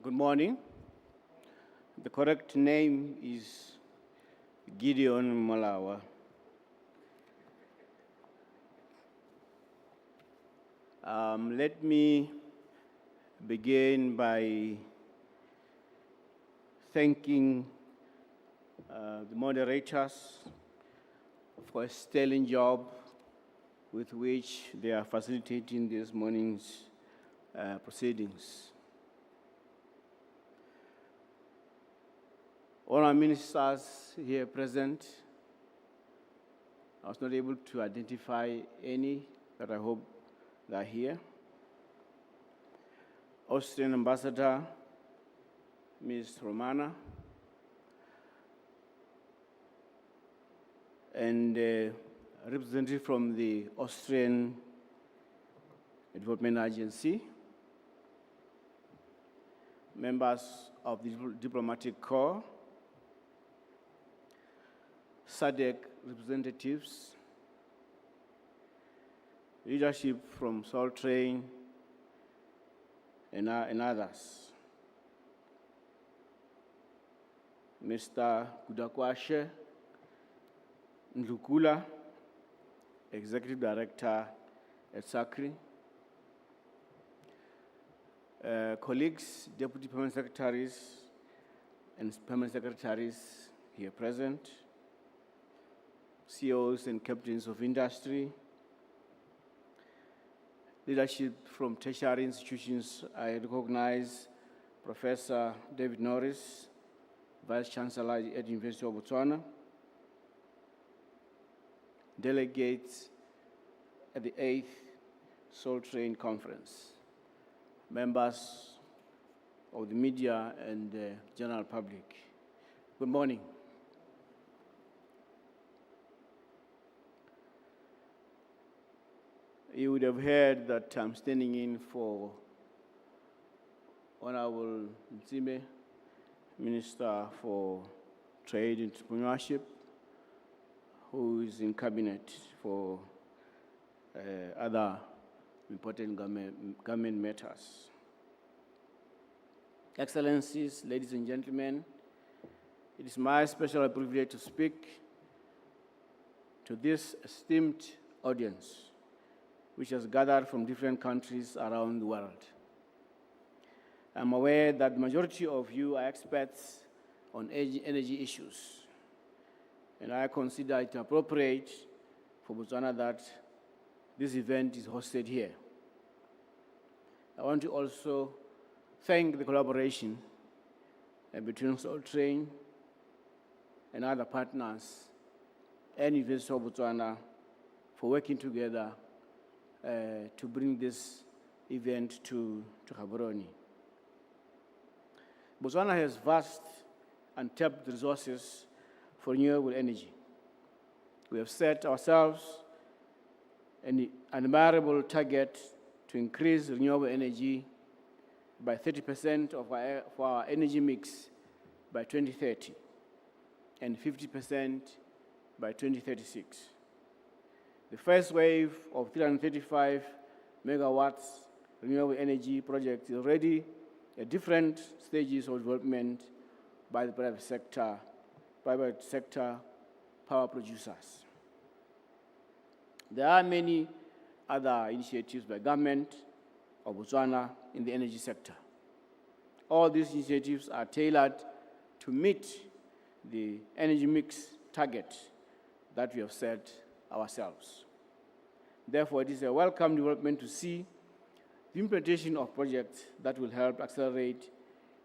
I: Good morning. The correct name is Gideon Molawa. Let me begin by thanking the moderators for a sterling job with which they are facilitating this morning's proceedings. All our ministers here present, I was not able to identify any, but I hope they are here. Austrian Ambassador, Ms. Romana, and a representative from the Austrian Development Agency, members of the Diplomatic Corps, Sadc representatives, leadership from SOLTRAIN, and others. Mr. Kudakwashe Ndlukula, Executive Director at SACRI, colleagues, Deputy Permanent Secretaries, and Permanent Secretaries here present, CEOs and captains of industry, leadership from tertiary institutions. I recognize Professor David Norris, Vice Chancellor at the University of Botswana, delegates at the 8th SOLTRAIN Conference, members of the media and the general public. Good morning. You would have heard that I'm standing in for Honorable Ntsime, Minister for Trade and Entrepreneurship, who is in cabinet for other important government matters. Excellencies, ladies and gentlemen, it is my special privilege to speak to this esteemed audience, which has gathered from different countries around the world. I'm aware that the majority of you are experts on energy issues, and I consider it appropriate for Botswana that this event is hosted here. I want to also thank the collaboration between SOLTRAIN and other partners and University of Botswana for working together to bring this event to Gaborone. Botswana has vast untapped resources for renewable energy. We have set ourselves an admirable target to increase renewable energy by 30% for our energy mix by 2030 and 50% by 2036. The first wave of 335 megawatts renewable energy project is already at different stages of development by the private sector power producers. There are many other initiatives by government of Botswana in the energy sector. All these initiatives are tailored to meet the energy mix target that we have set ourselves. Therefore, it is a welcome development to see the implementation of projects that will help accelerate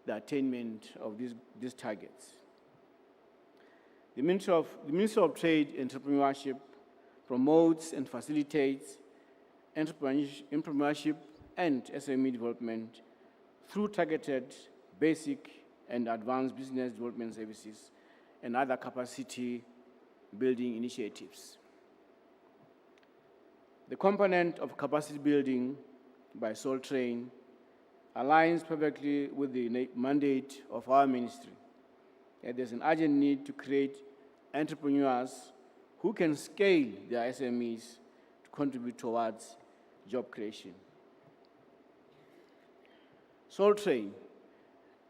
I: the attainment of these targets. The Ministry of Trade and Entrepreneurship promotes and facilitates entrepreneurship and SME development through targeted basic and advanced business development services and other capacity building initiatives. The component of capacity building by SOLTRAIN aligns perfectly with the mandate of our ministry. And there's an urgent need to create entrepreneurs who can scale their SMEs to contribute towards job creation. SOLTRAIN,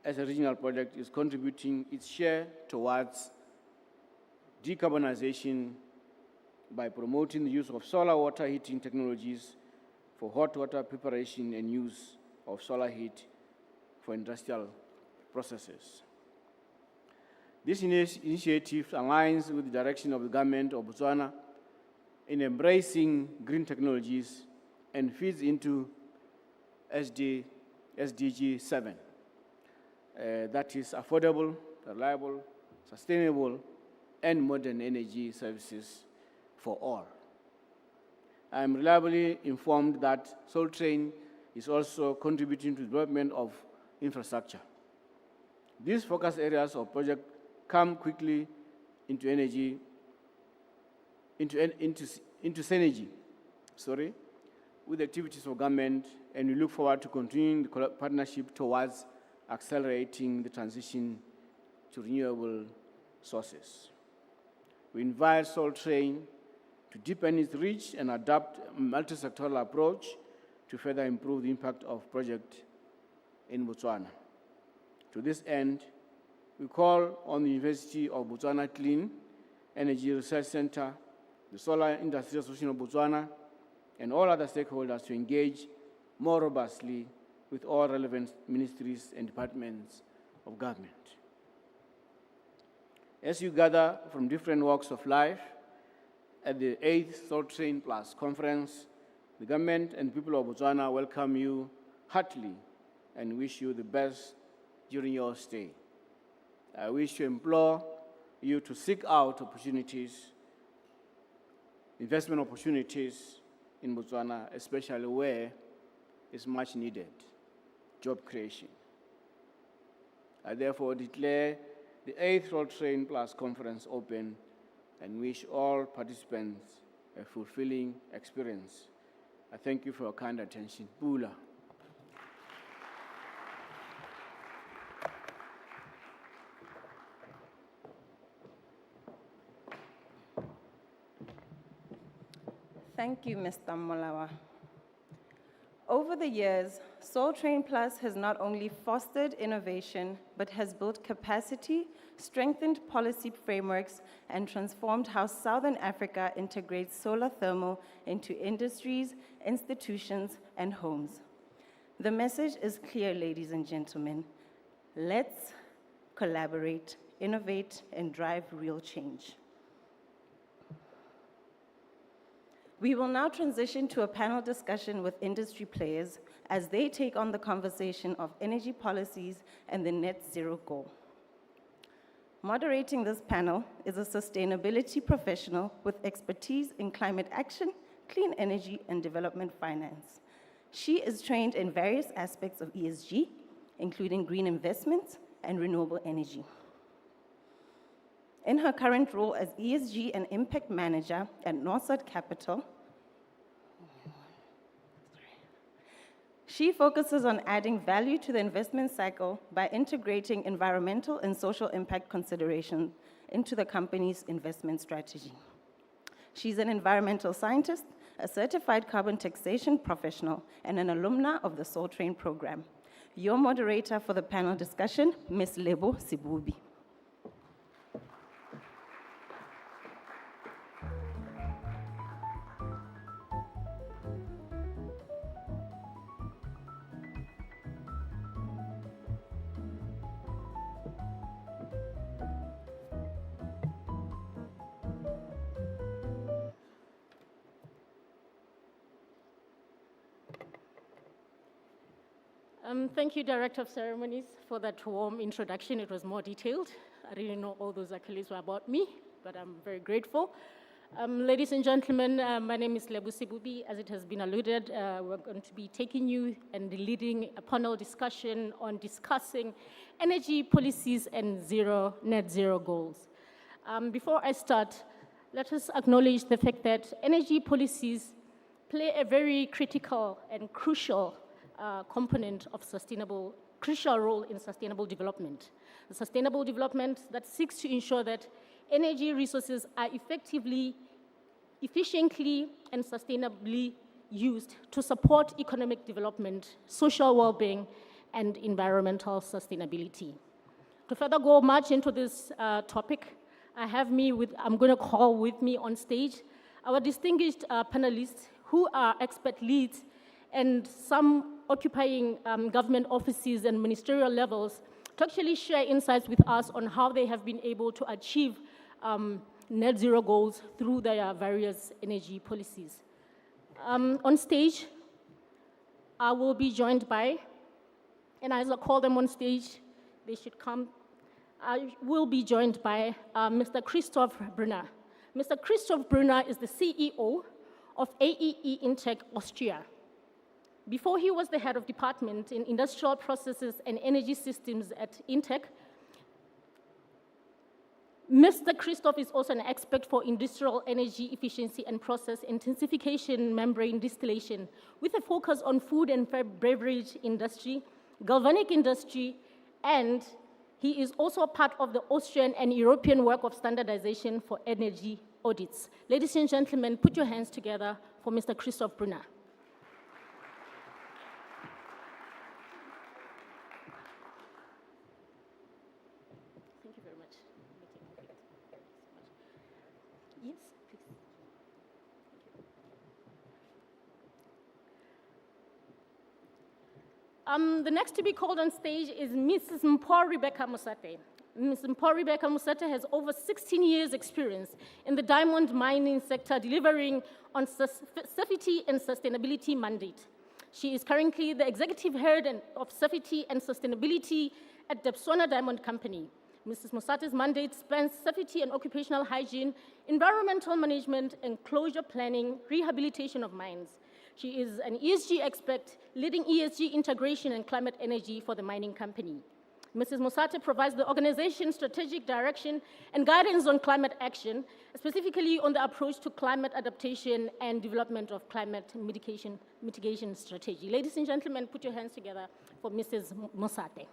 I: as a regional project, is contributing its share towards decarbonization by promoting the use of solar water heating technologies for hot water preparation and use of solar heat for industrial processes. This initiative aligns with the direction of the government of Botswana in embracing green technologies and feeds into SDG 7. That is affordable, reliable, sustainable, and modern energy services for all. I am reliably informed that SOLTRAIN is also contributing to the development of infrastructure. These focus areas of project come quickly into synergy, with activities of government, and we look forward to continuing the partnership towards accelerating the transition to renewable sources. We invite SOLTRAIN to deepen its reach and adopt a multi-sectoral approach to further improve the impact of project in Botswana. To this end, we call on the University of Botswana Clean Energy Research Center, the Solar Industry Association of Botswana, and all other stakeholders to engage more robustly with all relevant ministries and departments of government. As you gather from different walks of life at the 8th SOLTRAIN Plus conference, the government and people of Botswana welcome you heartily and wish you the best during your stay. I wish to implore you to seek out opportunities, investment opportunities in Botswana, especially where it's much needed, job creation. I therefore declare the 8th SOLTRAIN Plus conference open and wish all participants a fulfilling experience. I thank you for your kind attention. Pula.
C: Thank you, Mr. Molawa. Over the years, SOLTRAIN Plus has not only fostered innovation, but has built capacity, strengthened policy frameworks, and transformed how Southern Africa integrates solar thermal into industries, institutions, and homes. The message is clear, ladies and gentlemen. Let's collaborate, innovate, and drive real change. We will now transition to a panel discussion with industry players as they take on the conversation of energy policies and the net zero goal. Moderating this panel is a sustainability professional with expertise in climate action, clean energy, and development finance. She is trained in various aspects of ESG, including green investments and renewable energy. In her current role as ESG and Impact Manager at Northside Capital, she focuses on adding value to the investment cycle by integrating environmental and social impact considerations into the company's investment strategy. She's an environmental scientist, a certified carbon taxation professional, and an alumna of the SOLTRAIN program. Your moderator for the panel discussion, Ms. Lebo Sibubi.
J: Thank you, Director of Ceremonies, for that warm introduction. It was more detailed. I didn't know all those accolades were about me, but I'm very grateful. Ladies and gentlemen, my name is Lebu Sibubi. As it has been alluded, we're going to be taking you and leading a panel discussion on discussing energy policies and net zero goals. Before I start, let us acknowledge the fact that energy policies play a very critical and crucial component of crucial role in sustainable development. The sustainable development that seeks to ensure that energy resources are effectively, efficiently, and sustainably used to support economic development, social well-being, and environmental sustainability. To further go much into this topic, I'm going to call with me on stage our distinguished panelists who are expert leads and some occupying government offices and ministerial levels to actually share insights with us on how they have been able to achieve net zero goals through their various energy policies. On stage, I will be joined by, and as I call them on stage, they should come. I will be joined by Mr. Christoph Brunner. Mr. Christoph Brunner is the CEO of AEE Intec Austria. Before he was the head of department in industrial processes and energy systems at Intec, Mr. Christoph is also an expert for industrial energy efficiency and process intensification membrane distillation with a focus on food and beverage industry, galvanic industry, and he is also part of the Austrian and European work of standardization for energy audits. Ladies and gentlemen, put your hands together for Mr. Christoph Brunner. Thank you very much. Yes, please. The next to be called on stage is Mrs. Mpho Rebecca Musate. Ms. Mpho Rebecca Musate has over 16 years experience in the diamond mining sector, delivering on safety and sustainability mandate. She is currently the executive head of safety and sustainability at Debswana Diamond Company. Mrs. Musate's mandate spans safety and occupational hygiene, environmental management, and closure planning, rehabilitation of mines. She is an ESG expert, leading ESG integration and climate energy for the mining company. Mrs. Musate provides the organization strategic direction and guidance on climate action, specifically on the approach to climate adaptation and development of climate mitigation strategy. Ladies and gentlemen, put your hands together for Mrs. Musate.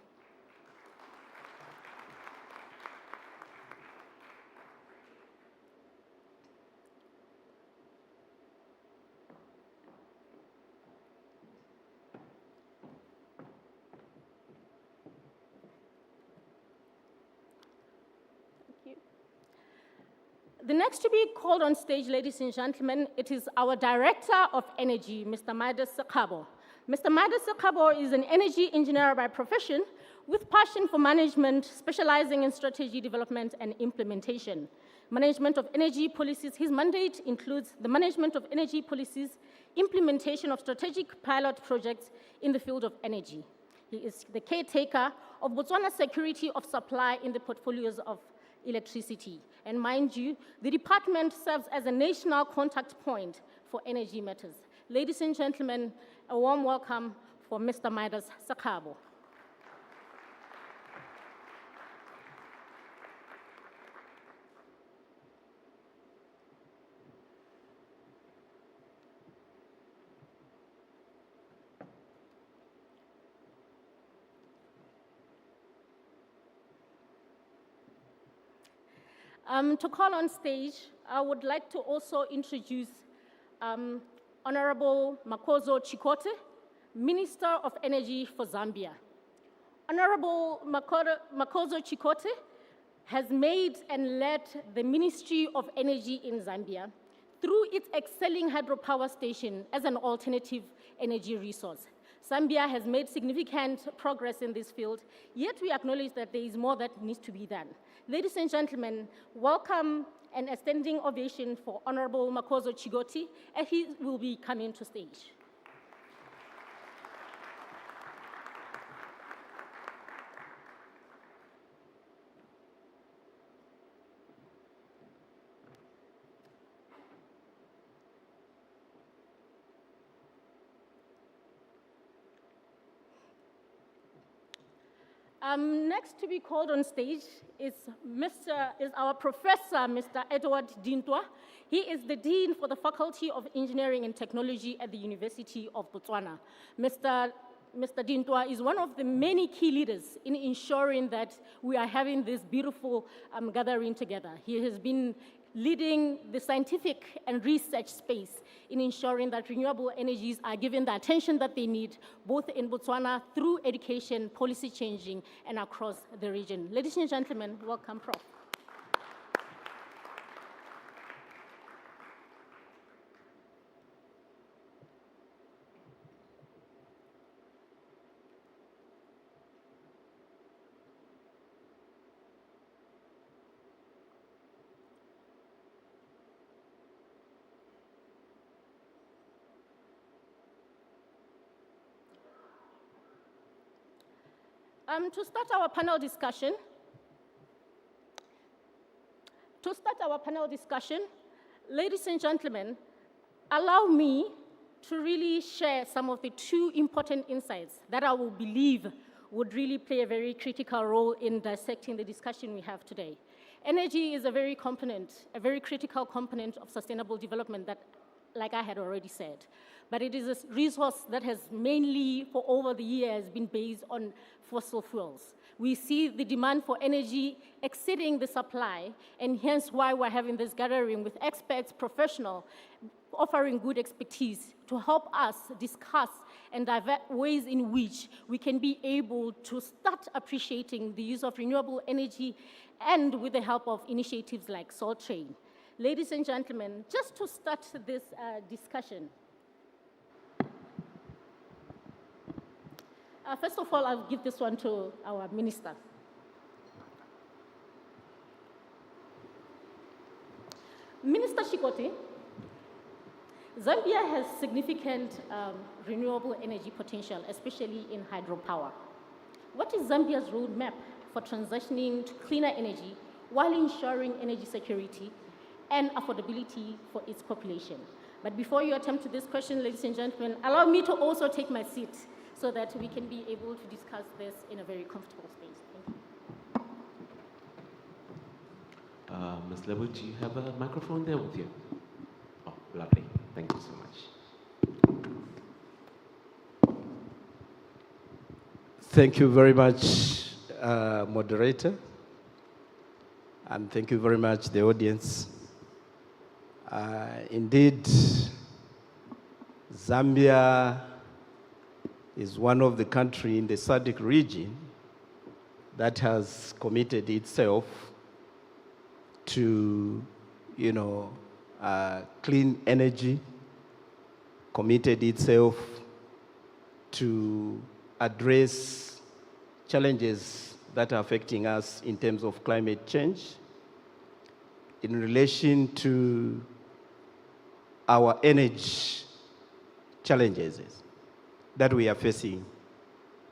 J: The next to be called on stage, ladies and gentlemen, it is our Director of Energy, Mr. Midas Sekabo. Mr. Midas Sekabo is an energy engineer by profession with passion for management, specializing in strategy development and implementation. Management of energy policies, his mandate includes the management of energy policies, implementation of strategic pilot projects in the field of energy. He is the caretaker of Botswana's security of supply in the portfolios of electricity. And mind you, the department serves as a national contact point for energy matters. Ladies and gentlemen, a warm welcome for Mr. Midas Sekabo. To call on stage, I would like to also introduce Honorable Makozo Chikote, Minister of Energy for Zambia. Honorable Makozo Chikote has made and led the Ministry of Energy in Zambia through its excelling hydropower station as an alternative energy resource. Zambia has made significant progress in this field, yet we acknowledge that there is more that needs to be done. Ladies and gentlemen, welcome and a standing ovation for Honorable Makozo Chigoti, and he will be coming to stage. Next to be called on stage is our professor, Mr. Edward Dintwa. He is the Dean for the Faculty of Engineering and Technology at the University of Botswana. Mr. Dintwa is one of the many key leaders in ensuring that we are having this beautiful gathering together. He has been leading the scientific and research space in ensuring that renewable energies are given the attention that they need, both in Botswana through education, policy changing, and across the region. Ladies and gentlemen, welcome, Prof. To start our panel discussion, ladies and gentlemen, allow me to really share some of the two important insights that I will believe would really play a very critical role in dissecting the discussion we have today. Energy is a very critical component of sustainable development that, like I had already said, but it is a resource that has mainly, for over the years, been based on fossil fuels. We see the demand for energy exceeding the supply, and hence why we're having this gathering with experts, professionals, offering good expertise to help us discuss and divert ways in which we can be able to start appreciating the use of renewable energy, and with the help of initiatives like SOLTRAIN. Ladies and gentlemen, just to start this discussion, first of all, I'll give this one to our minister. Minister Shikote, Zambia has significant renewable energy potential, especially in hydropower. What is Zambia's roadmap for transitioning to cleaner energy while ensuring energy security and affordability for its population? But before you attempt this question, ladies and gentlemen, allow me to also take my seat so that we can be able to discuss this in a very comfortable space. Thank you.
K: Ms. Lebu, do you have a microphone there with you? Oh, lovely. Thank you so much.
L: Thank you very much, moderator, and thank you very much, the audience. Indeed, Zambia is one of the countries in the Sadc region that has committed itself to, clean energy, committed itself to address challenges that are affecting us in terms of climate change, in relation to our energy challenges that we are facing,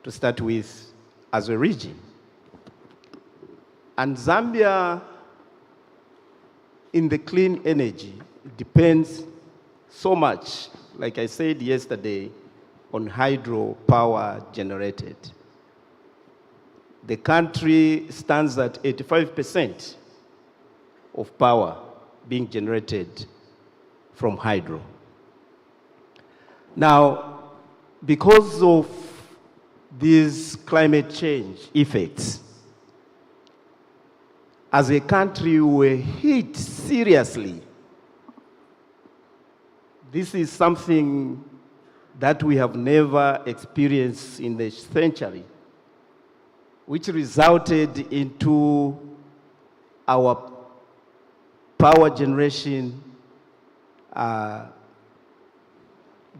L: to start with, as a region. And Zambia, in the clean energy, depends so much, like I said yesterday, on hydropower generated. The country stands at 85% of power being generated from hydro. Now, because of these climate change effects, as a country, we were hit seriously. This is something that we have never experienced in the century, which resulted into our power generation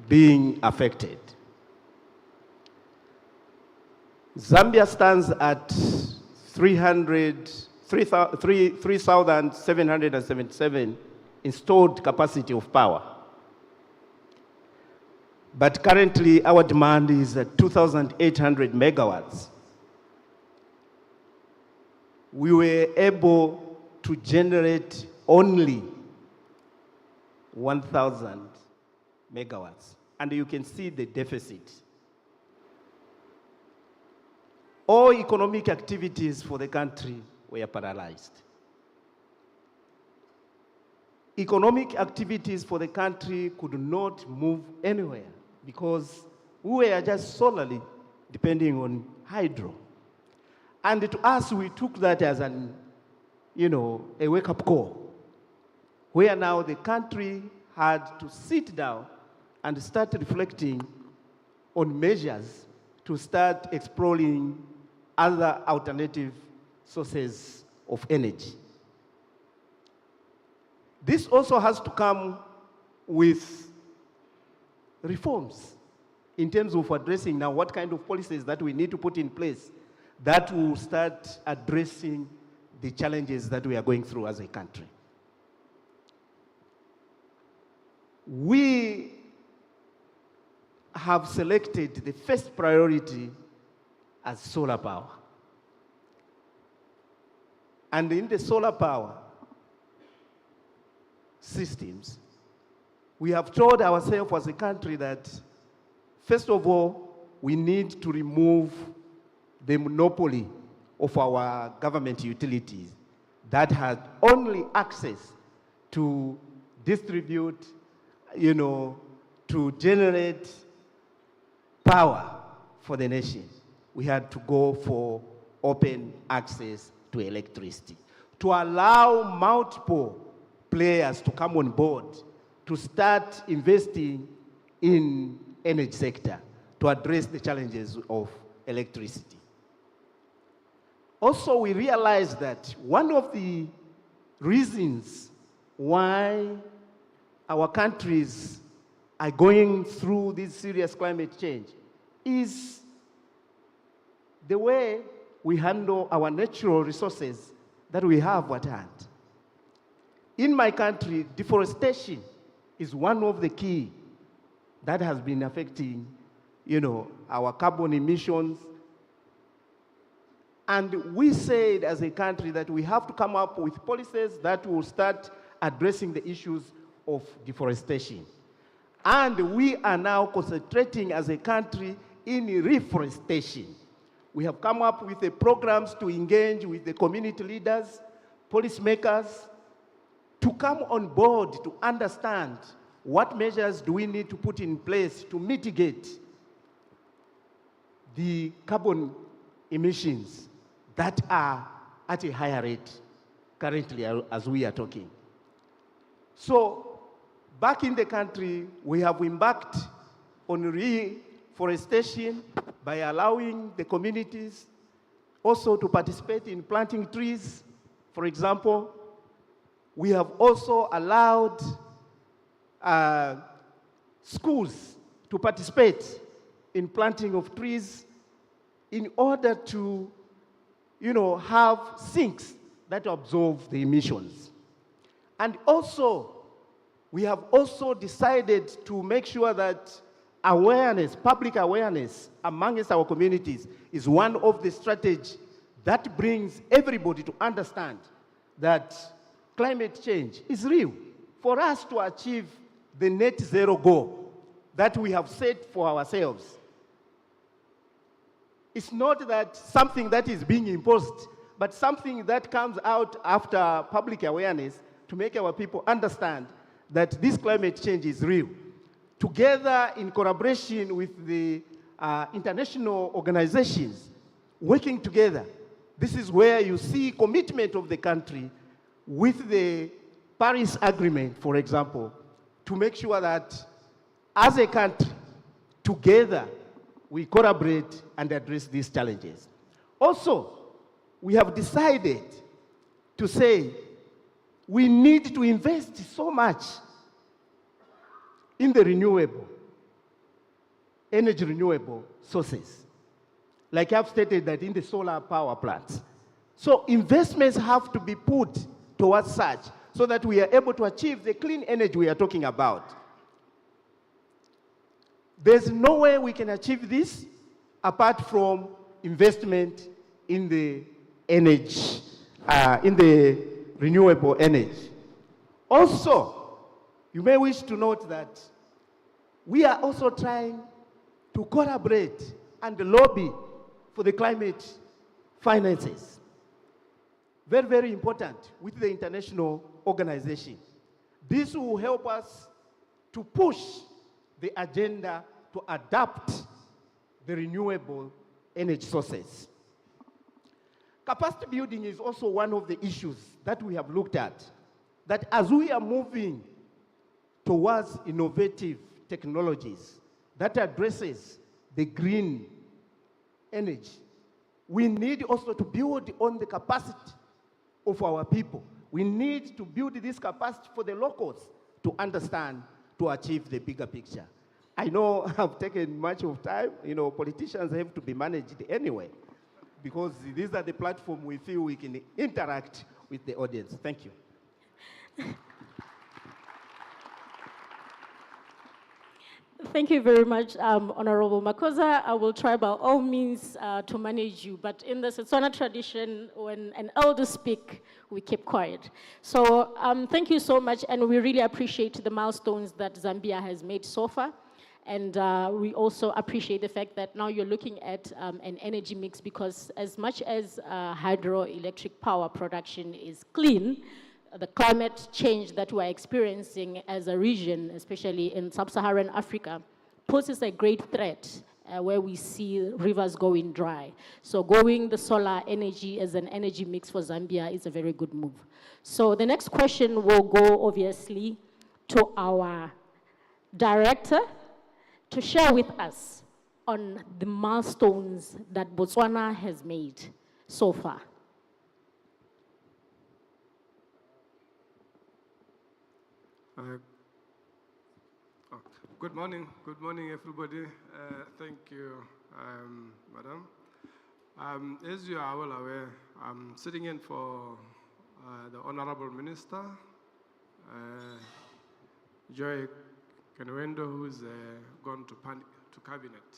L: being affected. Zambia stands at 3,777 installed capacity of power. But currently, our demand is at 2,800 megawatts. We were able to generate only 1,000 megawatts. And you can see the deficit. all economic activities for the country were paralyzed. Economic activities for the country could not move anywhere because we were just solely depending on hydro. And to us, we took that as an, a wake-up call, where now the country had to sit down and start reflecting on measures to start exploring other alternative sources of energy. This also has to come with reforms in terms of addressing now what kind of policies that we need to put in place that will start addressing the challenges that we are going through as a country. We have selected the first priority as solar power. And in the solar power systems, we have told ourselves as a country that, first of all, we need to remove the monopoly of our government utilities that had only access to distribute, to generate power for the nation. We had to go for open access to electricity, to allow multiple players to come on board, to start investing in energy sector to address the challenges of electricity. Also, we realized that one of the reasons why our countries are going through this serious climate change is the way we handle our natural resources that we have at hand. In my country, deforestation is one of the key that has been affecting, our carbon emissions. And we said as a country that we have to come up with policies that will start addressing the issues of deforestation. And we are now concentrating as a country in reforestation. We have come up with the programs to engage with the community leaders, policymakers, to come on board to understand what measures do we need to put in place to mitigate the carbon emissions that are at a higher rate currently as we are talking. So back in the country, we have embarked on reforestation by allowing the communities also to participate in planting trees. For example, we have also allowed schools to participate in planting of trees in order to, have sinks that absorb the emissions. And also, we have also decided to make sure that awareness, public awareness amongst our communities is one of the strategies that brings everybody to understand that climate change is real. For us to achieve the net zero goal that we have set for ourselves, it's not that something that is being imposed, but something that comes out after public awareness to make our people understand that this climate change is real. Together, in collaboration with the international organizations, working together, this is where you see commitment of the country with the Paris Agreement, for example, to make sure that as a country, together, we collaborate and address these challenges. Also, we have decided to say we need to invest so much in the renewable sources. Like I've stated that in the solar power plants. So investments have to be put towards such so that we are able to achieve the clean energy we are talking about. There's no way we can achieve this apart from investment in the energy, in the renewable energy. Also, you may wish to note that we are also trying to collaborate and lobby for the climate finances. Very, very important with the international organization. This will help us to push the agenda to adapt the renewable energy sources. Capacity building is also one of the issues that we have looked at, that as we are moving towards innovative technologies that addresses the green energy, we need also to build on the capacity of our people. We need to build this capacity for the locals to understand, to achieve the bigger picture. I know I've taken much of time. You know, politicians have to be managed anyway, because these are the platform we feel we can interact with the audience. Thank you.
J: Thank you very much, Honorable Makosa. I will try by all means to manage you, but in the Setswana tradition, when an elder speaks, we keep quiet. So thank you so much, and we really appreciate the milestones that Zambia has made so far. And we also appreciate the fact that now you're looking at an energy mix, because as much as hydroelectric power production is clean, the climate change that we're experiencing as a region, especially in sub-Saharan Africa, poses a great threat where we see rivers going dry. So going the solar energy as an energy mix for Zambia is a very good move. So the next question will go, obviously, to our director to share with us on the milestones that Botswana has made so far.
M: Good morning, everybody. Thank you, Madam. As you are well aware, I'm sitting in for the Honorable Minister, Joy Kenwendo, who's gone to Cabinet.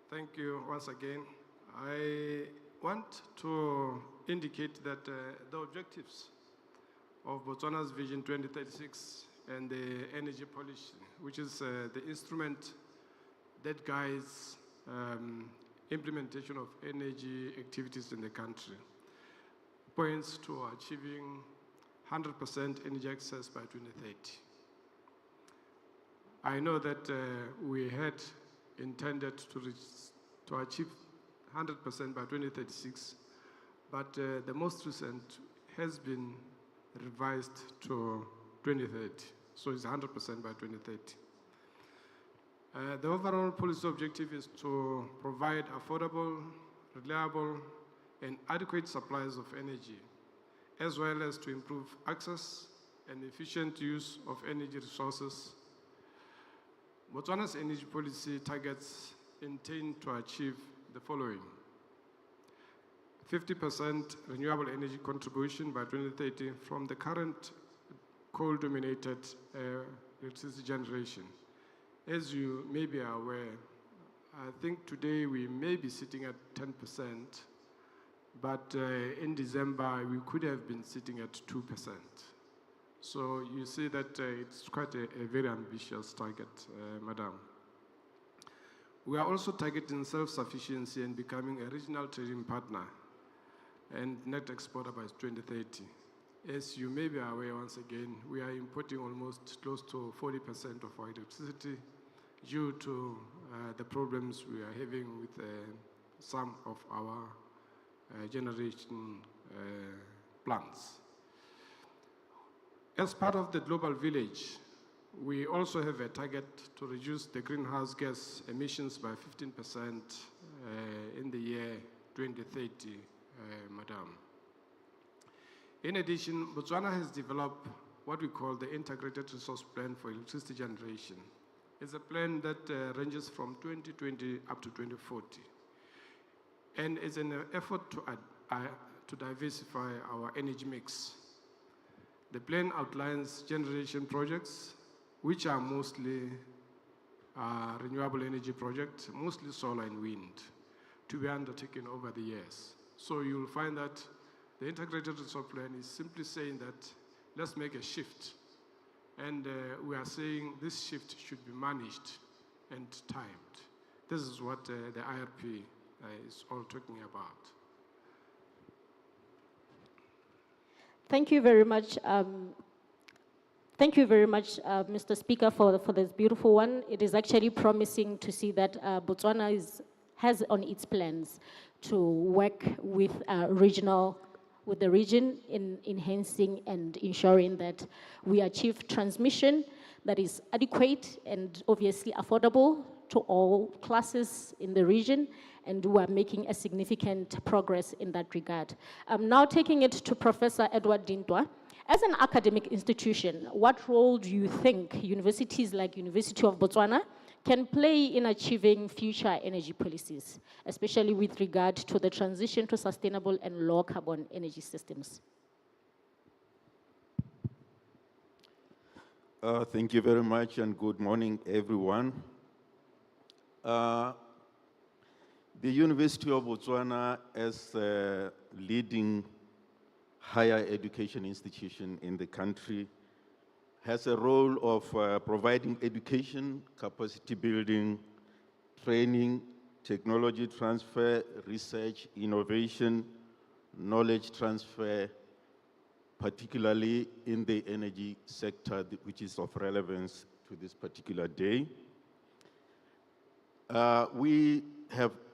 M: Thank you once again. I want to indicate that the objectives of Botswana's Vision 2036 and the energy policy, which is the instrument that guides implementation of energy activities in the country, points to achieving 100% energy access by 2030. I know that we had intended to achieve 100% by 2036, but the most recent has been revised to 2030, so it's 100% by 2030. The overall policy objective is to provide affordable, reliable, and adequate supplies of energy, as well as to improve access and efficient use of energy resources. Botswana's energy policy targets intend to achieve the following: 50% renewable energy contribution by 2030 from the current coal-dominated electricity generation. As you may be aware, I think today we may be sitting at 10%, but in December we could have been sitting at 2%. So you see that it's quite a very ambitious target, Madam. We are also targeting self-sufficiency and becoming a regional trading partner and net exporter by 2030. As you may be aware, once again, we are importing almost close to 40% of our electricity due to the problems we are having with some of our generation plants. As part of the global village, we also have a target to reduce the greenhouse gas emissions by 15% in the year 2030, Madam. In addition, Botswana has developed what we call the Integrated Resource Plan for Electricity Generation. It's a plan that ranges from 2020 up to 2040. And it's an effort to diversify our energy mix. The plan outlines generation projects, which are mostly renewable energy projects, mostly solar and wind, to be undertaken over the years. So you'll find that the Integrated Resource Plan is simply saying that let's make a shift. And we are saying this shift should be managed and timed. This is what the IRP is all talking about.
J: Thank you very much. Thank you very much, Mr. Speaker, for this beautiful one. It is actually promising to see that Botswana has on its plans to work with the region in enhancing and ensuring that we achieve transmission that is adequate and obviously affordable to all classes in the region, and we are making a significant progress in that regard. Now taking it to Professor Edward Dintwa. As an academic institution, what role do you think universities like University of Botswana can play in achieving future energy policies, especially with regard to the transition to sustainable and low carbon energy systems?
N: Thank you very much, and good morning, everyone. The University of Botswana, as a leading higher education institution in the country, has a role of providing education, capacity building, training, technology transfer, research, innovation, knowledge transfer, particularly in the energy sector, which is of relevance to this particular day. We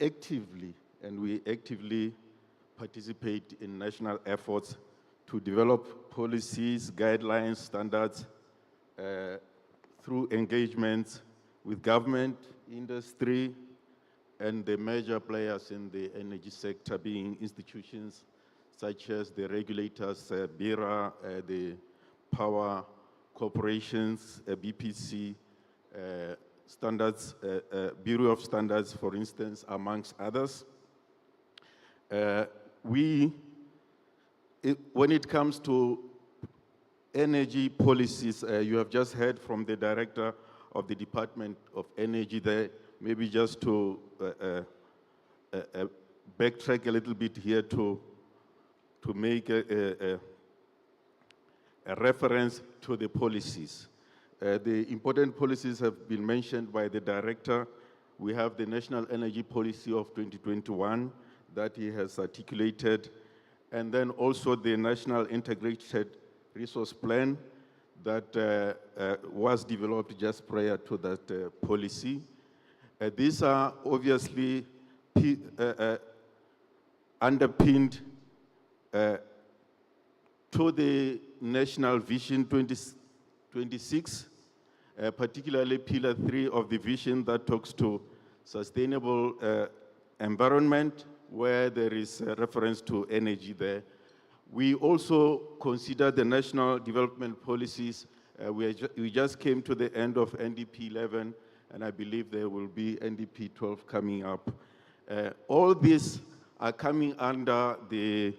N: actively participate in national efforts to develop policies, guidelines, standards through engagements with government, industry, and the major players in the energy sector, being institutions such as the regulators, BIRA, the power corporations, BPC, standards, Bureau of Standards, for instance, amongst others. When it comes to energy policies, you have just heard from the director of the Department of Energy there, maybe just to backtrack a little bit here to make a reference to the policies. The important policies have been mentioned by the director. We have the National Energy Policy of 2021 that he has articulated, and then also the National Integrated Resource Plan that was developed just prior to that policy. These are obviously underpinned to the National Vision 2026, particularly Pillar 3 of the vision that talks to sustainable environment, where there is a reference to energy there. We also consider the national development policies. We just came to the end of NDP 11, and I believe there will be NDP 12 coming up. All these are coming under the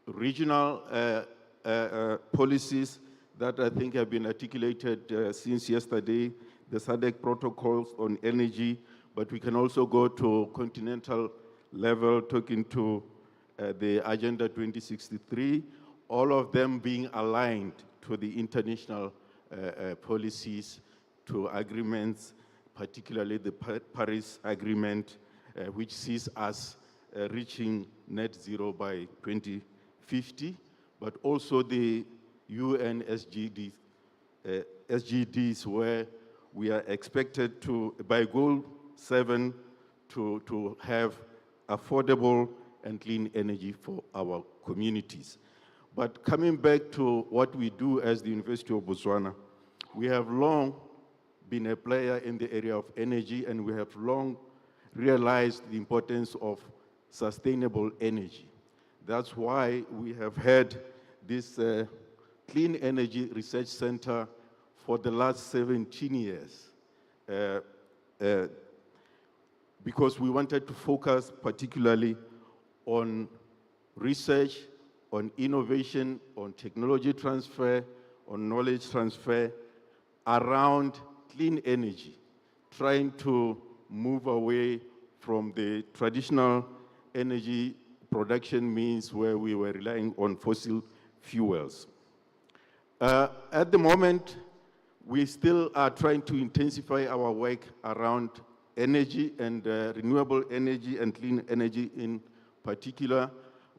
N: regional policies that I think have been articulated since yesterday, the SADC protocols on energy, but we can also go to continental level, talking to the Agenda 2063, all of them being aligned to the international policies, to agreements, particularly the Paris Agreement, which sees us reaching net zero by 2050, but also the UN SDGs, where we are expected to, by goal 7, to have affordable and clean energy for our communities. But coming back to what we do as the University of Botswana, we have long been a player in the area of energy, and we have long realized the importance of sustainable energy. That's why we have had this Clean Energy Research Center for the last 17 years, because we wanted to focus particularly on research, on innovation, on technology transfer, on knowledge transfer around clean energy, trying to move away from the traditional energy production means where we were relying on fossil fuels. At the moment, We still are trying to intensify our work around energy and renewable energy and clean energy in particular.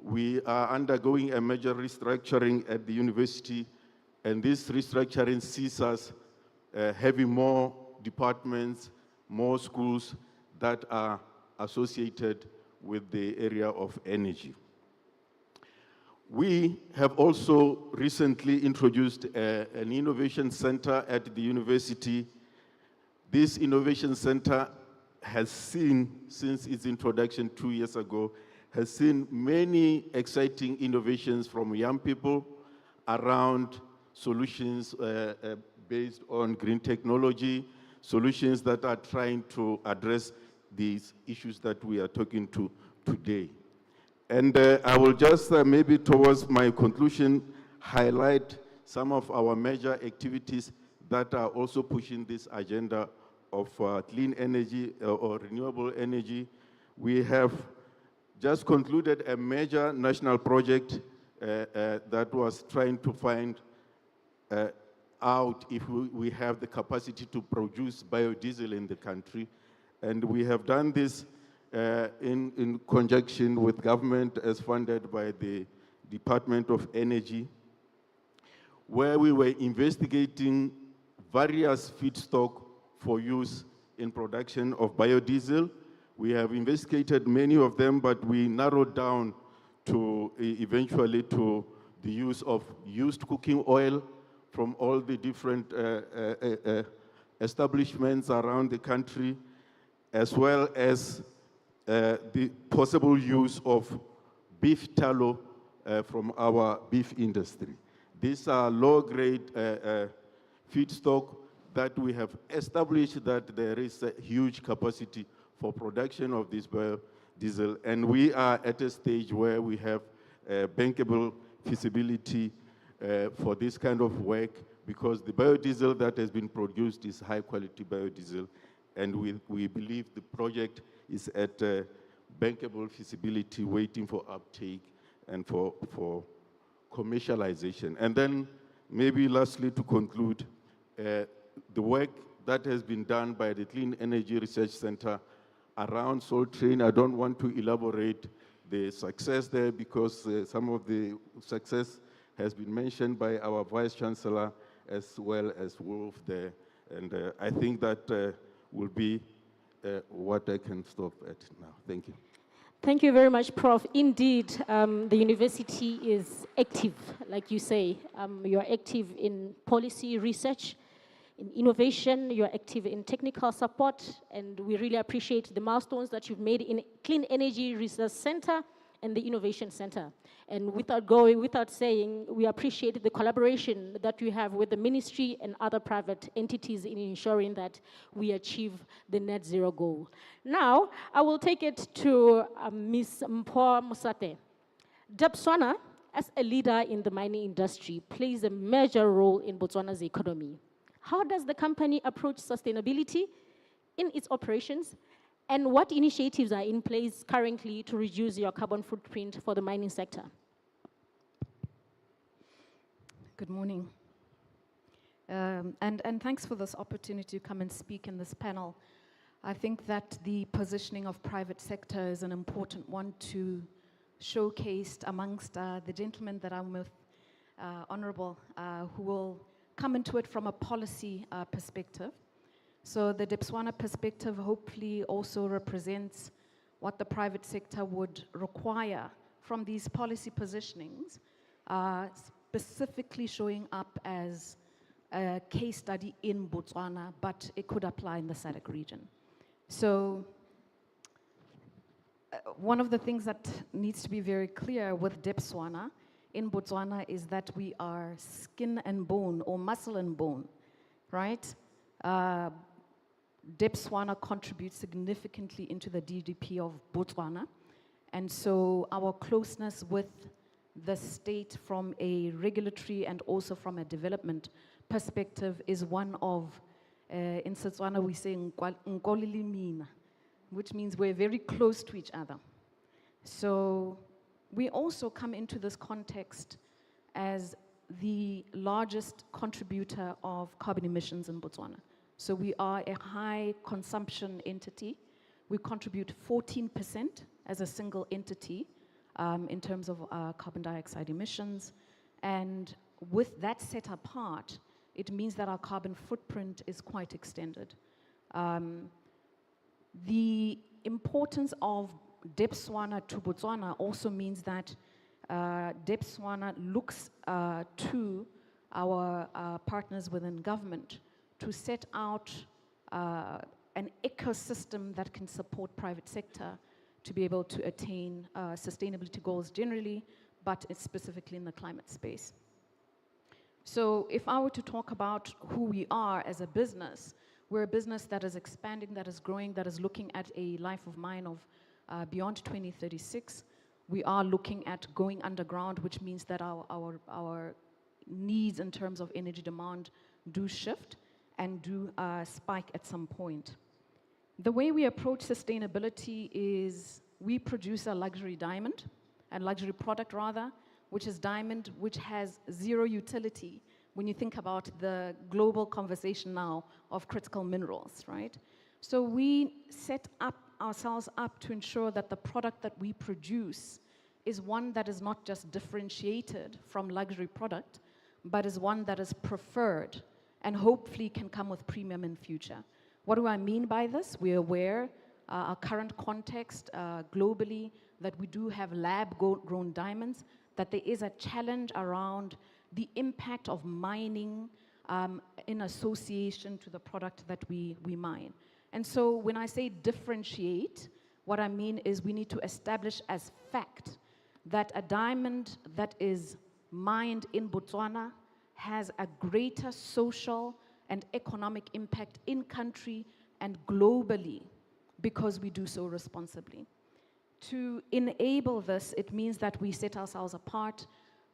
N: We are undergoing a major restructuring at the university, and this restructuring sees us having more departments, more schools that are associated with the area of energy. We have also recently introduced an innovation center at the university. This innovation center has seen, since its introduction 2 years ago, has seen many exciting innovations from young people around solutions based on green technology, solutions that are trying to address these issues that we are talking to today. And I will just maybe towards my conclusion highlight some of our major activities that are also pushing this agenda of clean energy or renewable energy. We have just concluded a major national project that was trying to find out if we have the capacity to produce biodiesel in the country. And we have done this in conjunction with government as funded by the Department of Energy, where we were investigating various feedstock for use in production of biodiesel. We have investigated many of them, but we narrowed down to eventually to the use of used cooking oil from all the different establishments around the country, as well as the possible use of beef tallow from our beef industry. These are low-grade feedstock that we have established that there is a huge capacity for production of this biodiesel, and we are at a stage where we have bankable feasibility for this kind of work, because the biodiesel that has been produced is high-quality biodiesel, and we believe the project is at bankable feasibility, waiting for uptake and for commercialization. And then maybe lastly, to conclude, the work that has been done by the Clean Energy Research Center around SOLTRAIN, I don't want to elaborate the success there because some of the success has been mentioned by our Vice Chancellor as well as Wolf there. And I think that will be what I can stop at now. Thank you.
J: Thank you very much, Prof. Indeed, the university is active, like you say. You're active in policy research, in innovation, you're active in technical support, and we really appreciate the milestones that you've made in Clean Energy Research Center and the Innovation Center. And without saying, we appreciate the collaboration that you have with the ministry and other private entities in ensuring that we achieve the net zero goal. Now, I will take it to Ms. Mpho Musate. Botswana, as a leader in the mining industry, plays a major role in Botswana's economy. How does the company approach sustainability in its operations? And what initiatives are in place currently to reduce your carbon footprint for the mining sector?
O: Good morning. And thanks for this opportunity to come and speak in this panel. I think that the positioning of private sector is an important one to showcase amongst the gentlemen that I'm with, Honorable, who will come into it from a policy perspective. So the Botswana perspective hopefully also represents what the private sector would require from these policy positionings, specifically showing up as a case study in Botswana, but it could apply in the Sadc region. So one of the things that needs to be very clear with Botswana in Botswana is that we are skin and bone, or muscle and bone, right? Botswana contributes significantly into the GDP of Botswana. And so our closeness with the state from a regulatory and also from a development perspective is one of, in Setswana we say, Nkolili, which means we're very close to each other. So we also come into this context as the largest contributor of carbon emissions in Botswana. So we are a high consumption entity. We contribute 14% as a single entity in terms of carbon dioxide emissions. And with that set apart, it means that our carbon footprint is quite extended. The importance of Depswana to Botswana also means that Depswana looks to our partners within government to set out an ecosystem that can support private sector to be able to attain sustainability goals generally, but it's specifically in the climate space. So if I were to talk about who we are as a business, we're a business that is expanding, that is growing, that is looking at a life of mine of beyond 2036. We are looking at going underground, which means that our needs in terms of energy demand do shift and do spike at some point. The way we approach sustainability is we produce a luxury diamond, a luxury product rather, which is diamond, which has zero utility when you think about the global conversation now of critical minerals, right? So we set ourselves up to ensure that the product that we produce is one that is not just differentiated from luxury product, but is one that is preferred and hopefully can come with premium in future. What do I mean by this? We're aware, our current context globally, that we do have lab-grown diamonds, that there is a challenge around the impact of mining in association to the product that we mine. And so when I say differentiate, what I mean is we need to establish as fact that a diamond that is mined in Botswana has a greater social and economic impact in country and globally because we do so responsibly. To enable this, it means that we set ourselves apart.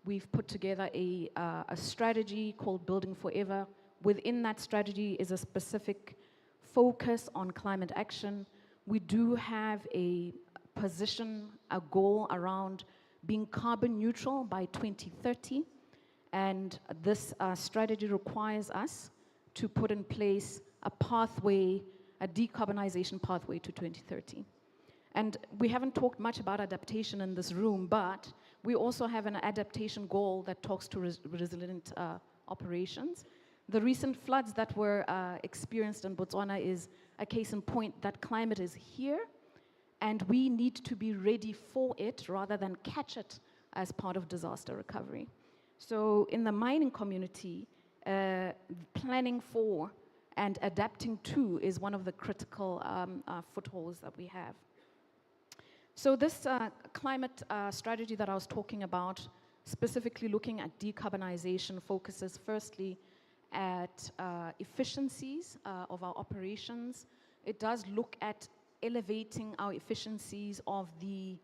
O: We've put together a strategy called Building Forever. Within that strategy is a specific focus on climate action. We do have a position, a goal around being carbon neutral by 2030. And this strategy requires us to put in place a pathway, a decarbonization pathway to 2030. And we haven't talked much about adaptation in this room, but we also have an adaptation goal that talks to resilient operations. The recent floods that were experienced in Botswana is a case in point that climate is here, and we need to be ready for it rather than catch it as part of disaster recovery. So in the mining community, planning for and adapting to is one of the critical footholds that we have. So this climate strategy that I was talking about, specifically looking at decarbonization, focuses firstly at efficiencies of our operations. It does look at elevating our efficiencies of the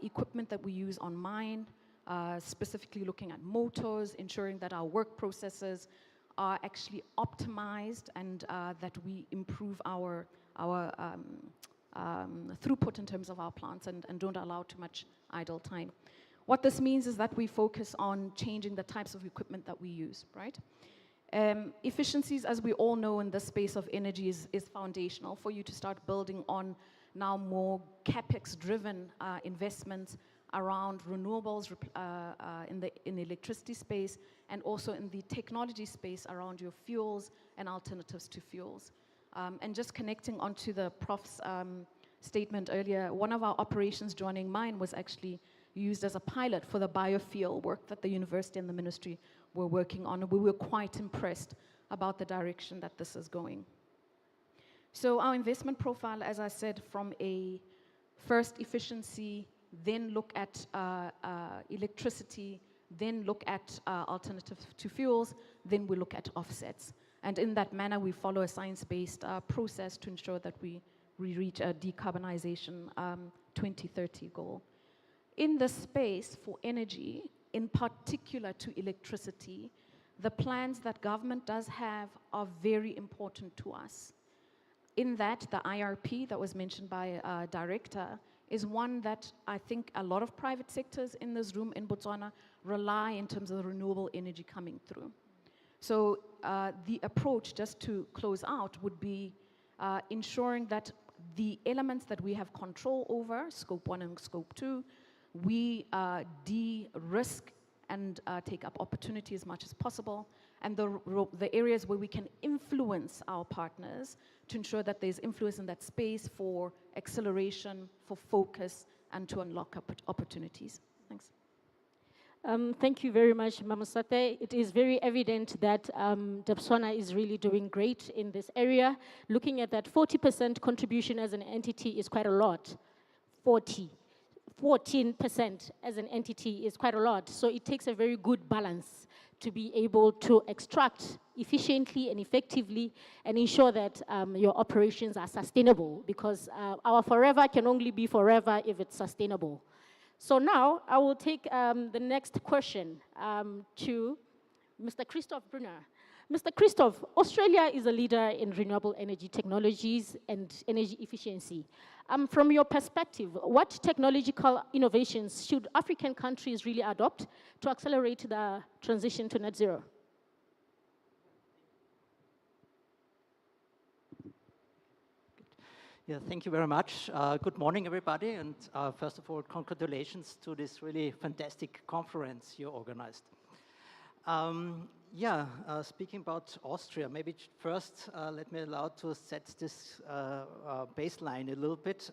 O: equipment that we use on mine, specifically looking at motors, ensuring that our work processes are actually optimized and that we improve our throughput in terms of our plants and don't allow too much idle time. What this means is that we focus on changing the types of equipment that we use, right? Efficiencies, as we all know in this space of energy, is foundational for you to start building on now more CapEx-driven investments around renewables in the electricity space and also in the technology space around your fuels and alternatives to fuels. And just connecting onto the Prof's statement earlier, one of our operations joining mine was actually used as a pilot for the biofuel work that the university and the ministry were working on. We were quite impressed about the direction that this is going. So our investment profile, as I said, from a first efficiency, then look at electricity, then look at alternatives to fuels, then we look at offsets. And in that manner, we follow a science-based process to ensure that we reach a decarbonization 2030 goal. In the space for energy, in particular to electricity, the plans that government does have are very important to us. In that, the IRP that was mentioned by Director is one that I think a lot of private sectors in this room in Botswana rely in terms of the renewable energy coming through. So the approach, just to close out, would be ensuring that the elements that we have control over, scope 1 and scope 2, we de-risk and take up opportunity as much as possible, and the areas where we can influence our partners to ensure that there's influence in that space for acceleration, for focus, and to unlock opportunities. Thanks.
J: Thank you very much, Mamusate. It is very evident that Botswana is really doing great in this area. Looking at that 40% contribution as an entity is quite a lot. 14% as an entity is quite a lot. So it takes a very good balance to be able to extract efficiently and effectively and ensure that your operations are sustainable, because our forever can only be forever if it's sustainable. So now I will take the next question to Mr. Christoph Brunner. Mr. Christoph, Australia is a leader in renewable energy technologies and energy efficiency. From your perspective, what technological innovations should African countries really adopt to accelerate the transition to net zero?
P: Yeah, thank you very much. Good morning, everybody. And first of all, congratulations to this really fantastic conference you organized. Speaking about Austria, maybe first let me allow to set this baseline a little bit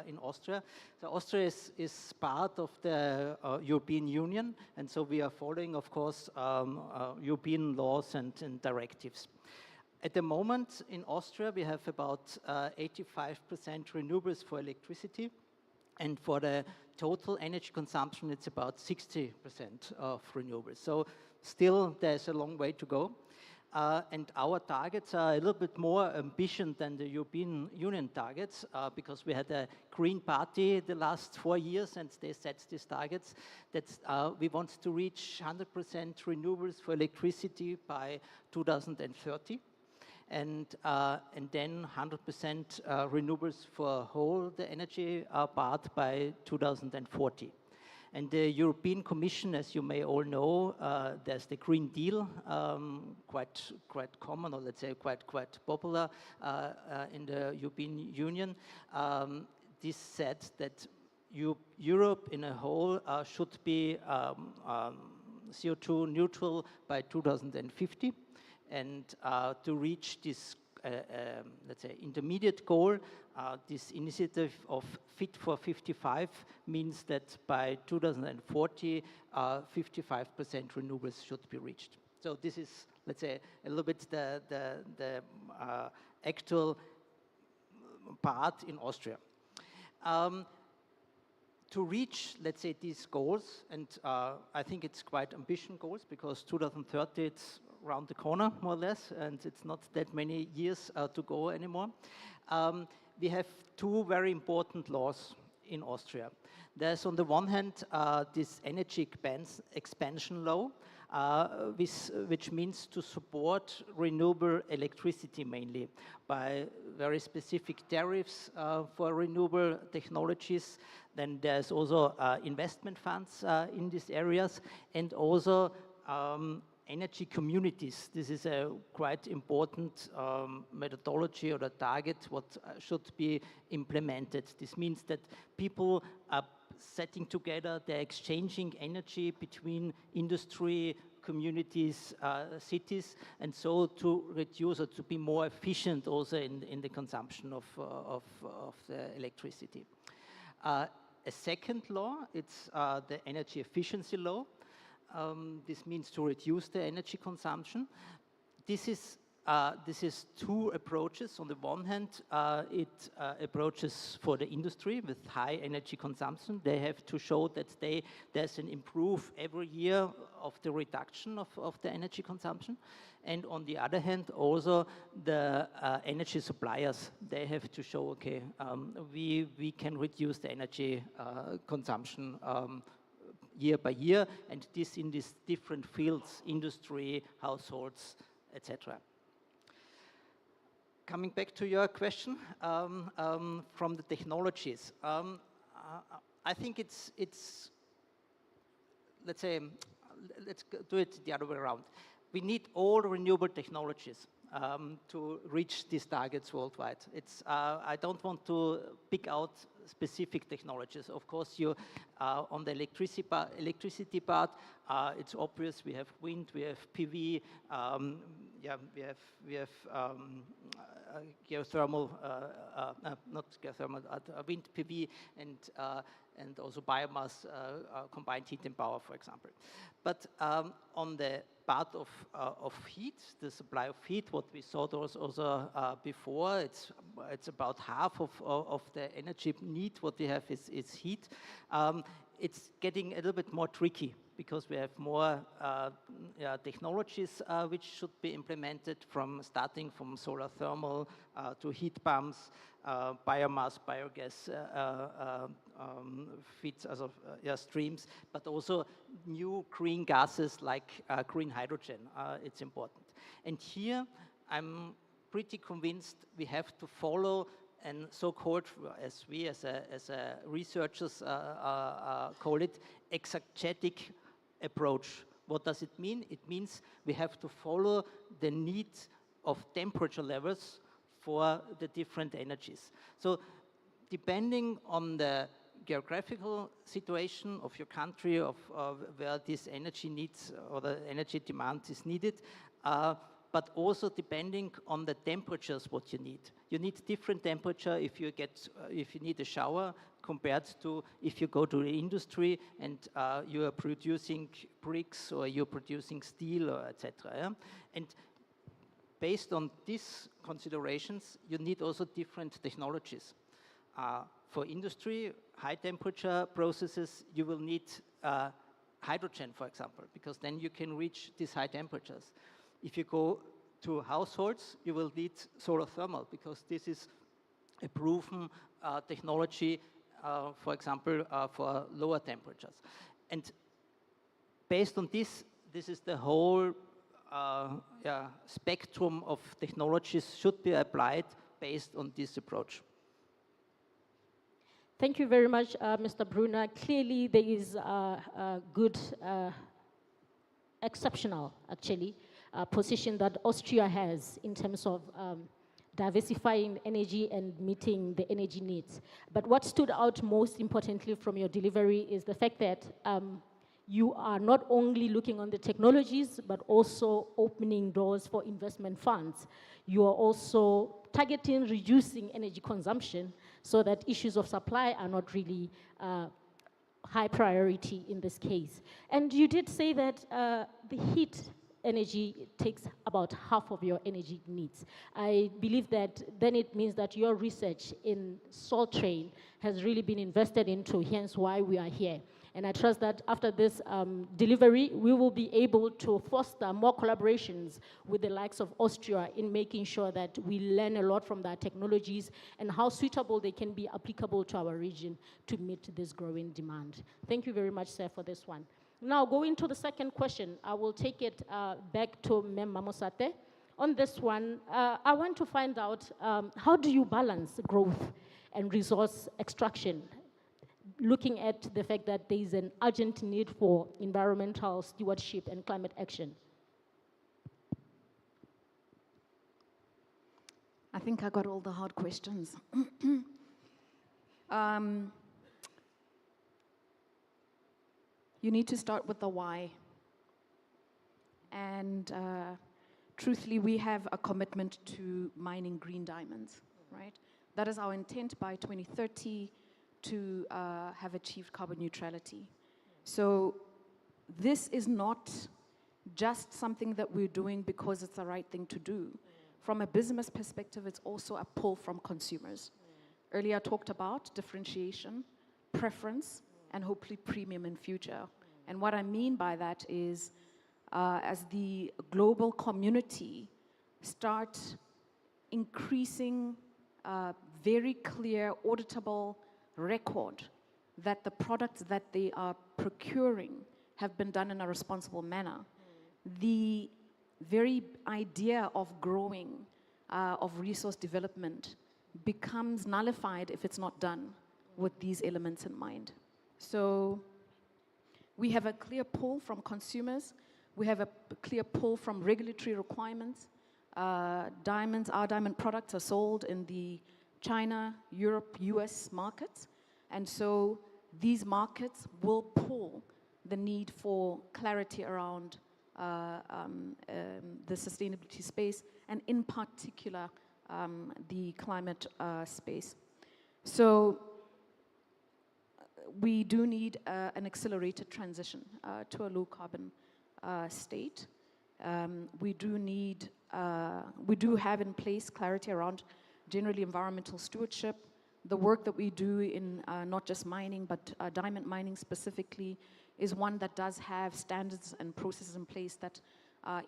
P: in Austria. So Austria is part of the European Union, and so we are following, of course, European laws and directives. At the moment in Austria, we have about 85% renewables for electricity, and for the total energy consumption, it's about 60% of renewables. So still, there's a long way to go. And our targets are a little bit more ambitious than the European Union targets, because we had a Green Party the last 4 years, and they set these targets that we want to reach 100% renewables for electricity by 2030. And then 100% renewables for whole the energy part by 2040. And the European Commission, as you may all know, there's the Green Deal, quite common, or let's say quite popular in the European Union. This said that Europe in a whole should be CO2 neutral by 2050. And to reach this, let's say, intermediate goal, this initiative of Fit for 55 means that by 2040, 55% renewables should be reached. So this is, let's say, a little bit the actual part in Austria. To reach, let's say, these goals, and I think it's quite ambitious goals, because 2030 it's around the corner, more or less, and it's not that many years to go anymore. We have two very important laws in Austria. There's on the one hand this energy expansion law, which means to support renewable electricity mainly by very specific tariffs for renewable technologies. Then there's also investment funds in these areas, and also energy communities. This is a quite important methodology or a target what should be implemented. This means that people are setting together, they're exchanging energy between industry, communities, cities, and so to reduce or to be more efficient also in the consumption of the electricity. A second law, it's the energy efficiency law. This means to reduce the energy consumption. This is two approaches. On the one hand, it approaches for the industry with high energy consumption. They have to show that there's an improve every year of the reduction of the energy consumption. And on the other hand, also the energy suppliers, they have to show, okay, we can reduce the energy consumption year by year, and this in these different fields, industry, households, etc. Coming back to your question, from the technologies, I think it's let's say, let's do it the other way around. We need all renewable technologies to reach these targets worldwide. I don't want to pick out specific technologies. Of course, on the electricity part, it's obvious we have wind, we have PV, we have geothermal, not geothermal, wind, PV, and also biomass, combined heat and power, for example. But on the part of heat, the supply of heat, what we saw also before, it's about half of the energy need. What we have is heat. It's getting a little bit more tricky because we have more technologies which should be implemented, starting from solar thermal to heat pumps, biomass, biogas feeds as of streams, but also new green gases like green hydrogen. It's important. And here, I'm pretty convinced we have to follow and so-called, as researchers call it, exegetic approach. What does it mean? It means we have to follow the need of temperature levels for the different energies. So depending on the geographical situation of your country, of where this energy needs or the energy demand is needed, but also depending on the temperatures what you need. You need different temperature if you need a shower compared to if you go to the industry and you are producing bricks or you're producing steel or etc. Yeah? And based on these considerations, you need also different technologies. For industry, high temperature processes, you will need hydrogen, for example, because then you can reach these high temperatures. If you go to households, you will need solar thermal because this is a proven technology, for example, for lower temperatures. And based on this is the whole spectrum of technologies should be applied based on this approach.
J: Thank you very much, Mr. Brunner. Clearly, there is a good, exceptional, actually, position that Austria has in terms of diversifying energy and meeting the energy needs. But what stood out most importantly from your delivery is the fact that you are not only looking on the technologies, but also opening doors for investment funds. You are also targeting reducing energy consumption so that issues of supply are not really high priority in this case. And you did say that the heat energy takes about half of your energy needs. I believe that then it means that your research in SOLTRAIN has really been invested into, hence why we are here. And I trust that after this delivery, we will be able to foster more collaborations with the likes of Austria in making sure that we learn a lot from their technologies and how suitable they can be applicable to our region to meet this growing demand. Thank you very much, sir, for this one. Now, going to the second question, I will take it back to Mem Mamosate. On this one, I want to find out how do you balance growth and resource extraction, looking at the fact that there is an urgent need for environmental stewardship and climate action?
O: I think I got all the hard questions. You need to start with the why. And truthfully, we have a commitment to mining green diamonds, right? That is our intent by 2030 to have achieved carbon neutrality. So this is not just something that we're doing because it's the right thing to do. From a business perspective, it's also a pull from consumers. Earlier I talked about differentiation, preference, and hopefully premium in future. And what I mean by that is as the global community start increasing very clear, auditable record that the products that they are procuring have been done in a responsible manner, the very idea of growing, of resource development becomes nullified if it's not done. with these elements in mind. So we have a clear pull from consumers. We have a clear pull from regulatory requirements. Our diamond products are sold in the China, Europe, US markets. And so these markets will pull the need for clarity around the sustainability space, and in particular, the climate space. So we do need an accelerated transition to a low carbon state. We do have in place clarity around generally environmental stewardship. The work that we do in not just mining, but diamond mining specifically, is one that does have standards and processes in place that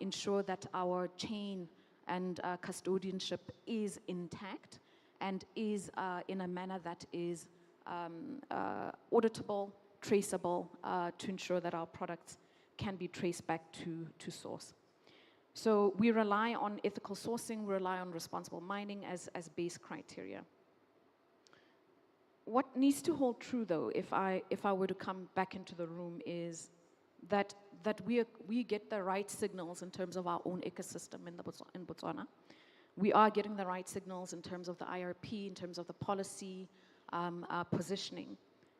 O: ensure that our chain and custodianship is intact and is in a manner that is auditable, traceable, to ensure that our products can be traced back to source. So we rely on ethical sourcing, we rely on responsible mining as base criteria. What needs to hold true, though, if I were to come back into the room, is that we get the right signals in terms of our own ecosystem in Botswana. We are getting the right signals in terms of the IRP, in terms of the policy positioning,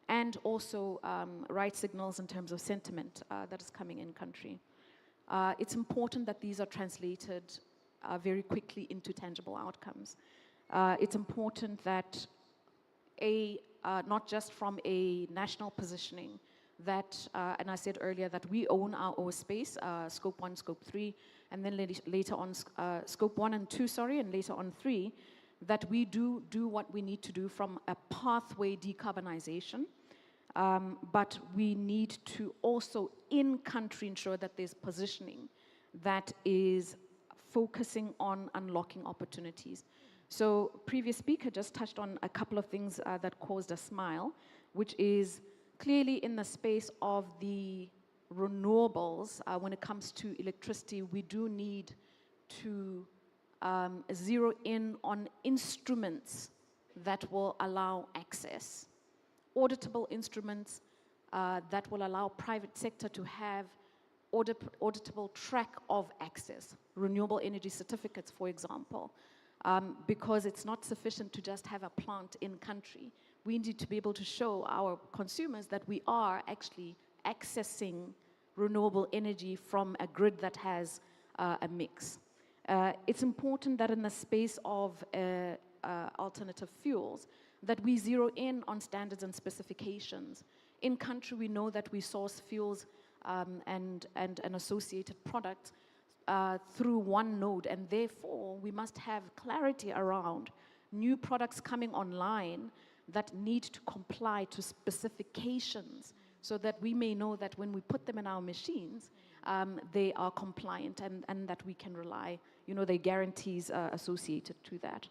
O: and also right signals in terms of sentiment that is coming in country. It's important that these are translated very quickly into tangible outcomes. It's important that not just from a national positioning, that, and I said earlier, that we own our own space, scope 1, scope 3, and then later on, scope 1 and 2, sorry, and later on 3, that we do what we need to do from a pathway decarbonization, but we need to also in-country ensure that there's positioning that is focusing on unlocking opportunities. So previous speaker just touched on a couple of things that caused a smile, which is clearly in the space of the renewables, when it comes to electricity, we do need to zero in on instruments that will allow access. Auditable instruments that will allow private sector to have auditable track of access. Renewable energy certificates, for example. Because it's not sufficient to just have a plant in country. We need to be able to show our consumers that we are actually accessing renewable energy from a grid that has a mix. It's important that in the space of alternative fuels, that we zero in on standards and specifications. In country, we know that we source fuels and associated products through one node, and therefore we must have clarity around new products coming online that need to comply to specifications, so that we may know that when we put them in our machines, they are compliant and that we can rely, the guarantees associated to that.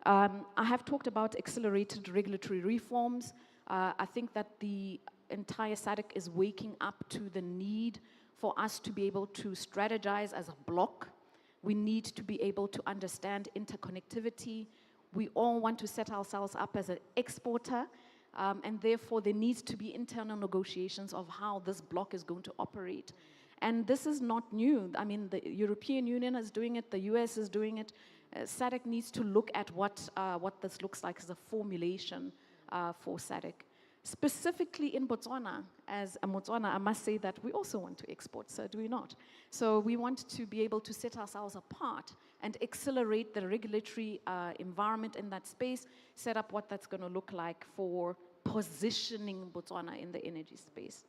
O: Okay. I have talked about accelerated regulatory reforms. I think that the entire SADC is waking up to the need for us to be able to strategize as a block. We need to be able to understand interconnectivity. We all want to set ourselves up as an exporter, and therefore there needs to be internal negotiations of how this block is going to operate. And this is not new. I mean, the European Union is doing it, the US is doing it. SADC needs to look at what this looks like as a formulation for SADC. Specifically in Botswana, as a Botswana, I must say that we also want to export, so do we not? So we want to be able to set ourselves apart and accelerate the regulatory environment in that space, set up what that's going to look like for positioning Botswana in the energy space.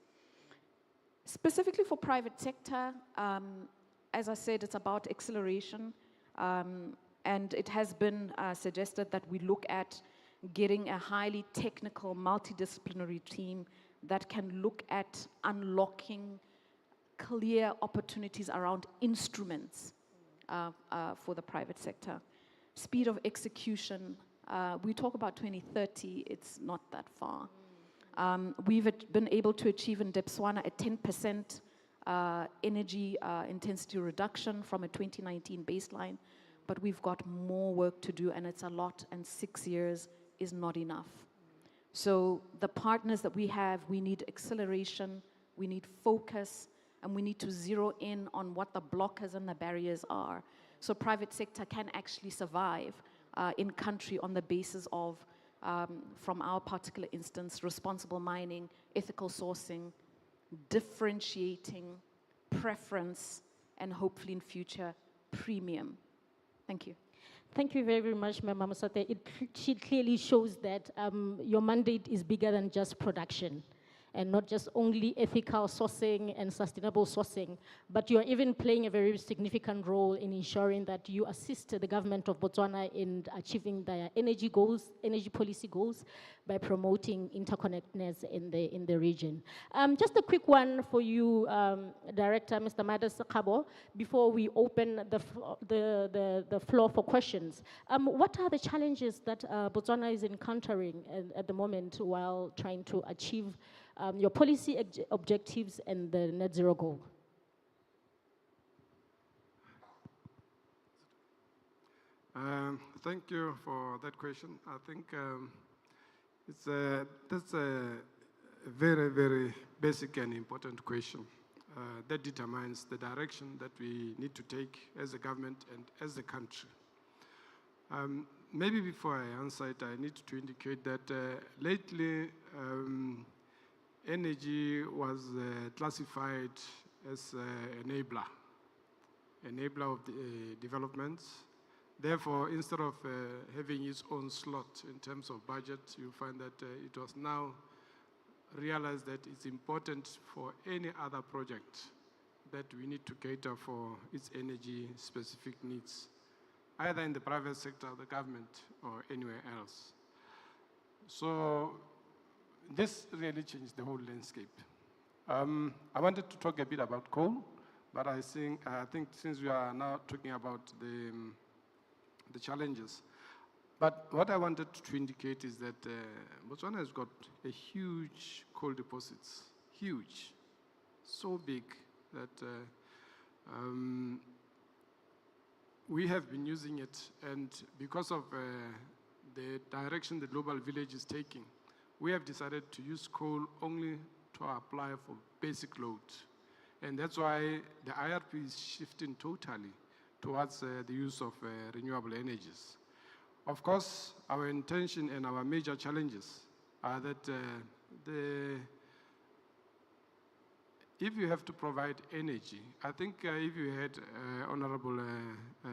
O: Specifically for private sector, as I said, it's about acceleration, and it has been suggested that we look at getting a highly technical, multidisciplinary team that can look at unlocking clear opportunities around instruments for the private sector. Speed of execution, we talk about 2030, it's not that far. We've been able to achieve in Botswana a 10% energy intensity reduction from a 2019 baseline, but we've got more work to do, and it's a lot, and 6 years is not enough. So the partners that we have, we need acceleration, we need focus, and we need to zero in on what the blockers and the barriers are. So private sector can actually survive in country on the basis of, from our particular instance, responsible mining, ethical sourcing, differentiating, preference, and hopefully in future, premium. Thank you.
J: Thank you very, very much, Ma'am Musate. She clearly shows that your mandate is bigger than just production, and not just only ethical sourcing and sustainable sourcing, but you're even playing a very significant role in ensuring that you assist the government of Botswana in achieving their energy goals, energy policy goals, by promoting interconnectedness in the region. Just a quick one for you, Director, Mr. Madas Kabo, before we open the floor for questions. What are the challenges that Botswana is encountering at the moment while trying to achieve your policy objectives and the net zero goal?
M: Thank you for that question. I think that's a very, very basic and important question that determines the direction that we need to take as a government and as a country. Maybe before I answer it, I need to indicate that lately energy was classified as an enabler of the developments. Therefore, instead of having its own slot in terms of budget, you find that it was now realized that it's important for any other project that we need to cater for its energy-specific needs, either in the private sector, the government, or anywhere else. So this really changed the whole landscape. I wanted to talk a bit about coal, but I think since we are now talking about the challenges, but what I wanted to indicate is that Botswana has got a huge coal deposits, huge, so big that we have been using it, and because of the direction the global village is taking, we have decided to use coal only to apply for basic load. And that's why the IRP is shifting totally towards the use of renewable energies. Of course, our intention and our major challenges are that if you have to provide energy, I think if you had Honorable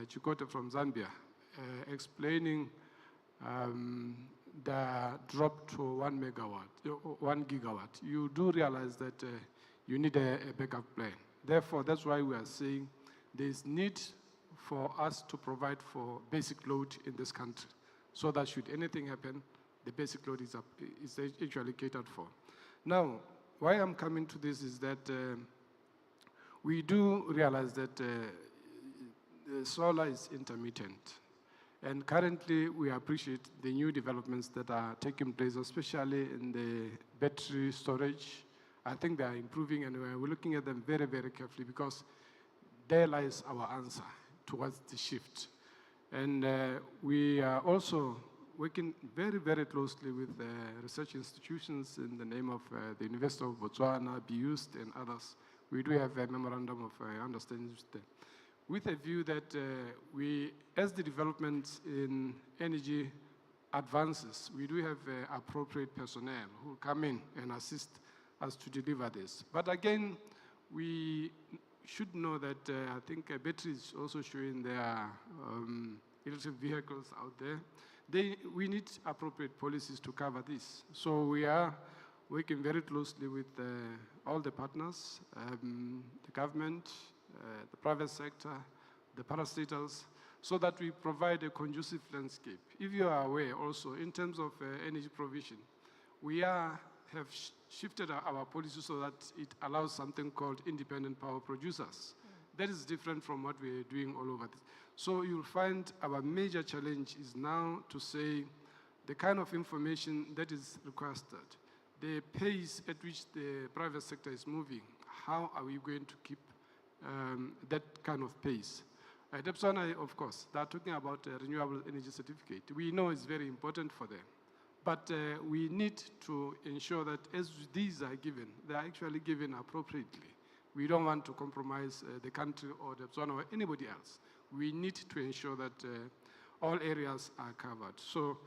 M: Chikote from Zambia explaining the drop to 1 megawatt, 1 gigawatt, you do realize that you need a backup plan. Therefore, that's why we are saying there's need for us to provide for basic load in this country, so that should anything happen, the basic load is actually catered for. Now, why I'm coming to this is that we do realize that the solar is intermittent. And currently, we appreciate the new developments that are taking place, especially in the battery storage. I think they are improving, and we're looking at them very, very carefully, because there lies our answer towards the shift. And we are also working very, very closely with research institutions in the name of the University of Botswana, BUST, and others. We do have a memorandum of understanding with them, with a view that we, as the development in energy advances, we do have appropriate personnel who come in and assist us to deliver this. But again, we should know that I think batteries also showing their electric vehicles out there. We need appropriate policies to cover this. So we are working very closely with all the partners, the government, the private sector, the parastatals, so that we provide a conducive landscape. If you are aware also, in terms of energy provision, we have shifted our policy so that it allows something called independent power producers. That is different from what we're doing all over this. So you'll find our major challenge is now to say the kind of information that is requested, the pace at which the private sector is moving, how are we going to keep that kind of pace? At Botswana, of course, they're talking about a renewable energy certificate. We know it's very important for them. But we need to ensure that as these are given, they are actually given appropriately. We don't want to compromise the country or the Botswana or anybody else. We need to ensure that all areas are covered. So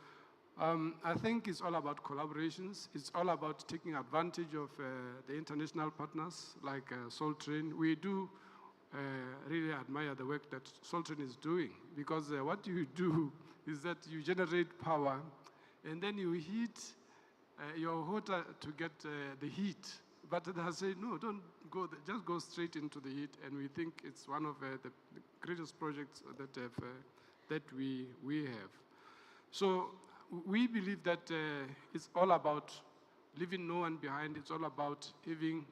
M: I think it's all about collaborations. It's all about taking advantage of the international partners like SOLTRAIN. We do really admire the work that SOLTRAIN is doing, because what you do is that you generate power and then you heat your water to get the heat. But they say, no, don't go there, just go straight into the heat. And we think it's one of the greatest projects that we have. So we believe that it's all about leaving no one behind. It's all about having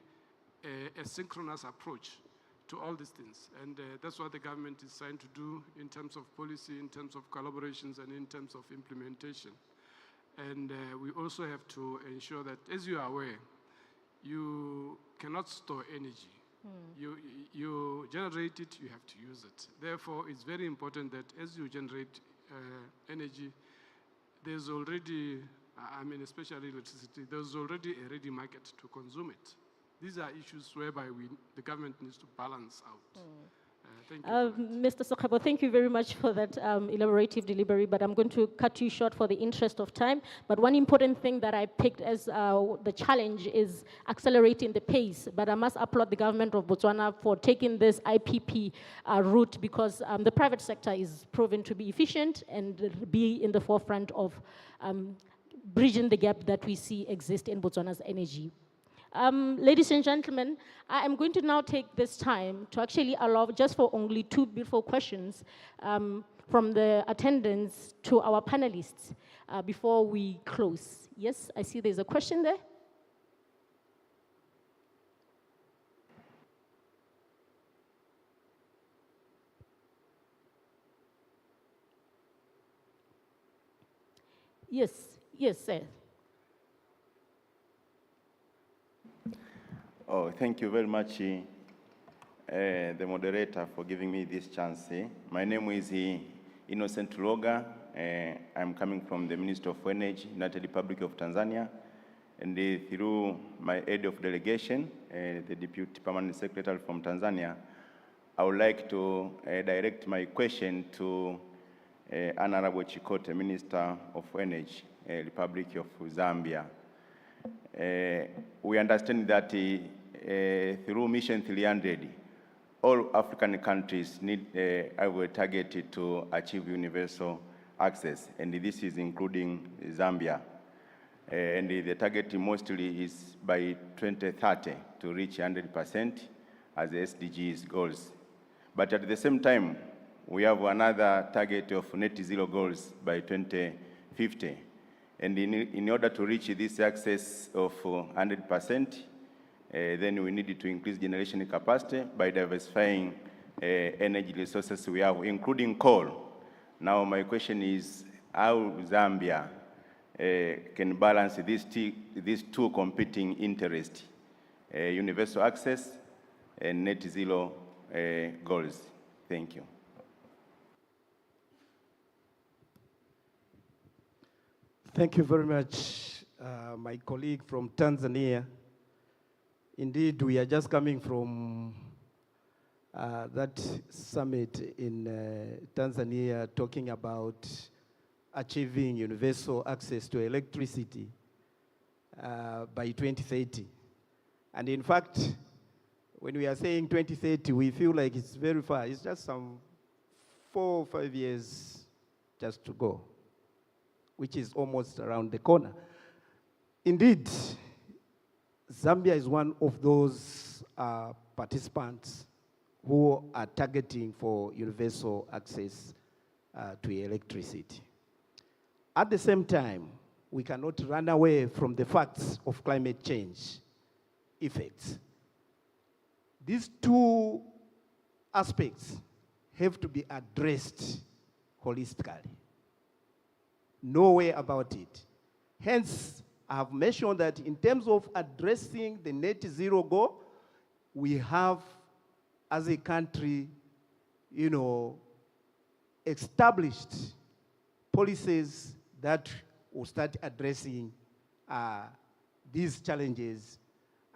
M: a synchronous approach to all these things. And that's what the government is trying to do in terms of policy, in terms of collaborations, and in terms of implementation. And we also have to ensure that, as you are aware, you cannot store energy. You generate it, you have to use it. Therefore, it's very important that as you generate energy, there's already, especially electricity, there's already a ready market to consume it. These are issues whereby the government needs to balance out. Thank you.
J: Mr. Sokabo, thank you very much for that elaborative delivery, but I'm going to cut you short for the interest of time. But one important thing that I picked as the challenge is accelerating the pace. But I must applaud the government of Botswana for taking this IPP route, because the private sector is proven to be efficient and be in the forefront of bridging the gap that we see exist in Botswana's energy. Ladies and gentlemen, I am going to now take this time to actually allow just for only 2 beautiful questions from the attendants to our panelists before we close. Yes, I see there's a question there. Yes, sir.
Q: Oh, thank you very much, the moderator, for giving me this chance. My name is Innocent Loga. I'm coming from the Ministry of Energy, United Republic of Tanzania. And through my head of delegation, the Deputy Permanent Secretary from Tanzania, I would like to direct my question to Honorable Chikote, Minister of Energy, Republic of Zambia. We understand that through Mission 300, all African countries have a target to achieve universal access, and this is including Zambia. And the target mostly is by 2030 to reach 100% as the SDGs goals. But at the same time, we have another target of net zero goals by 2050. And in order to reach this access of 100%, then we need to increase generation capacity by diversifying energy resources we have, including coal. Now, my question is how Zambia can balance these two competing interests, universal access and net zero goals. Thank you.
L: Thank you very much, my colleague from Tanzania. Indeed, we are just coming from that summit in Tanzania talking about achieving universal access to electricity by 2030. And in fact, when we are saying 2030, we feel like it's very far. It's just some 4 or 5 years just to go, which is almost around the corner. Indeed, Zambia is one of those participants who are targeting for universal access to electricity. At the same time, we cannot run away from the facts of climate change effects. These two aspects have to be addressed holistically. No way about it. Hence, I have mentioned that in terms of addressing the net zero goal, we have, as a country, established policies that will start addressing these challenges.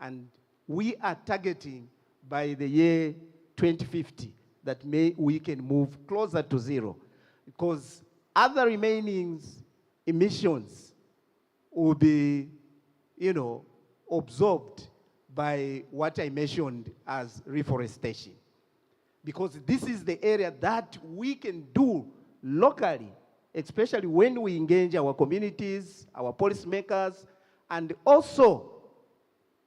L: And we are targeting by the year 2050 that we can move closer to zero, because other remaining emissions will be, absorbed by what I mentioned as reforestation. Because this is the area that we can do locally, especially when we engage our communities, our policymakers, and also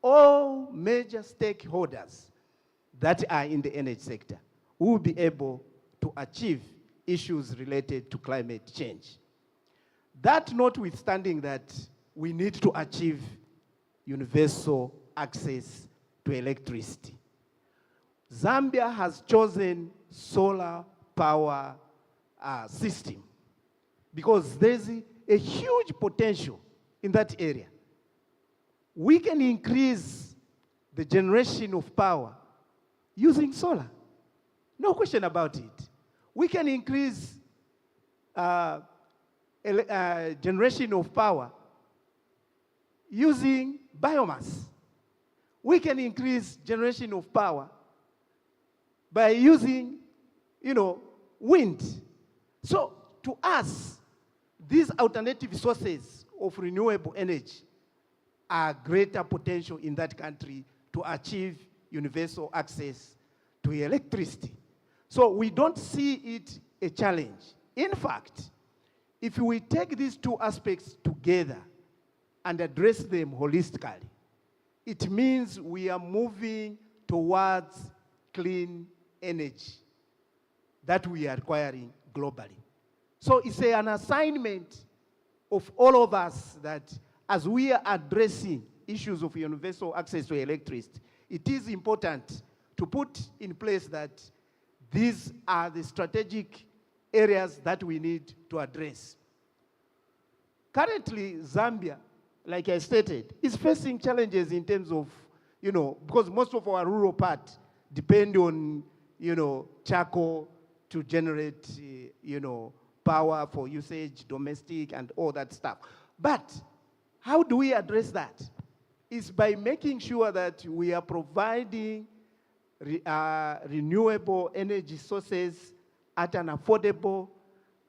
L: all major stakeholders that are in the energy sector will be able to achieve issues related to climate change. That notwithstanding that we need to achieve universal access to electricity. Zambia has chosen solar power system because there's a huge potential in that area. We can increase the generation of power using solar. No question about it. We can increase generation of power using biomass. We can increase generation of power by using, wind. So to us, these alternative sources of renewable energy are greater potential in that country to achieve universal access to electricity. So we don't see it a challenge. In fact, if we take these two aspects together and address them holistically, it means we are moving towards clean energy that we are acquiring globally. So it's an assignment of all of us that as we are addressing issues of universal access to electricity, it is important to put in place that these are the strategic areas that we need to address. Currently, Zambia, like I stated, is facing challenges in terms of, because most of our rural part depend on, charcoal to generate, power for usage, domestic, and all that stuff. But how do we address that? It's by making sure that we are providing renewable energy sources at an affordable,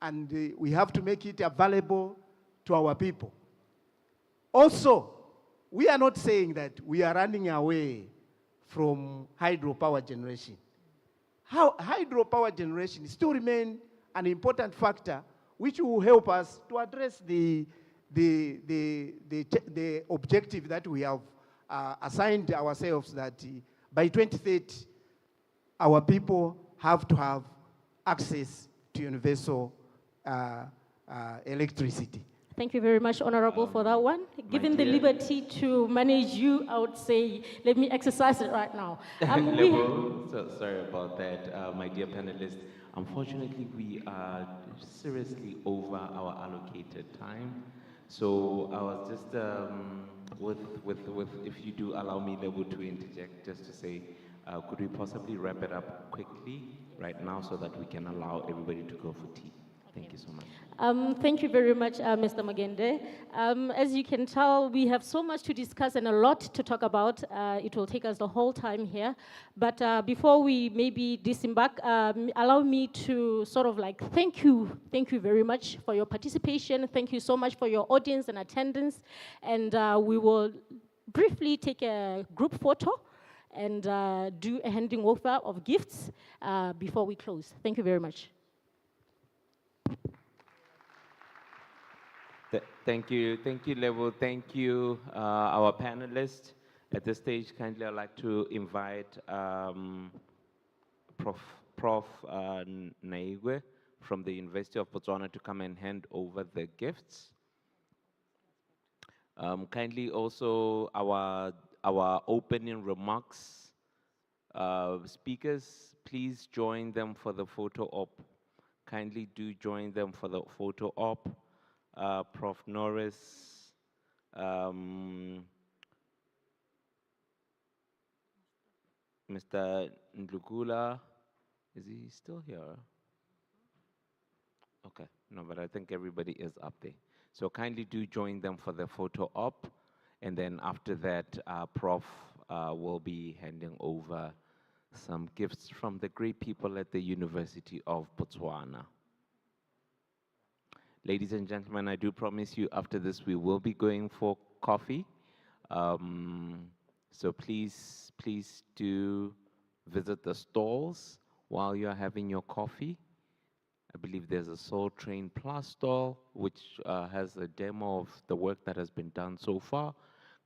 L: and we have to make it available to our people. Also, we are not saying that we are running away from hydropower generation. Hydropower generation still remains an important factor which will help us to address the objective that we have assigned ourselves, that by 2030, our people have to have access to universal electricity.
J: Thank you very much, Honorable, for that one. Given the liberty to manage you, I would say, let me exercise it right now.
K: Sorry about that, my dear panelists. Unfortunately, we are seriously over our allocated time. So I was just, if you do allow me, Lebo, to interject, just to say, could we possibly wrap it up quickly right now so that we can allow everybody to go for tea? Thank you so much.
J: Thank you very much, Mr. Magende. As you can tell, we have so much to discuss and a lot to talk about. It will take us the whole time here. But before we maybe disembark, allow me to sort of like thank you very much for your participation. Thank you so much for your audience and attendance. And we will briefly take a group photo and do a handing over of gifts before we close. Thank you very much.
K: Thank you, Level. Thank you, our panelists. At this stage, kindly I'd like to invite Prof. Naigwe from the University of Botswana to come and hand over the gifts. Kindly also our opening remarks. Speakers, please join them for the photo op. Kindly do join them for the photo op. Prof. Norris, Mr. Ndlugula, is he still here? Okay, no, but I think everybody is up there. So kindly do join them for the photo op, and then after that, Prof will be handing over some gifts from the great people at the University of Botswana. Ladies and gentlemen, I do promise you after this we will be going for coffee. So please do visit the stalls while you're having your coffee. I believe there's a SOLTRAIN Plus stall, which has a demo of the work that has been done so far.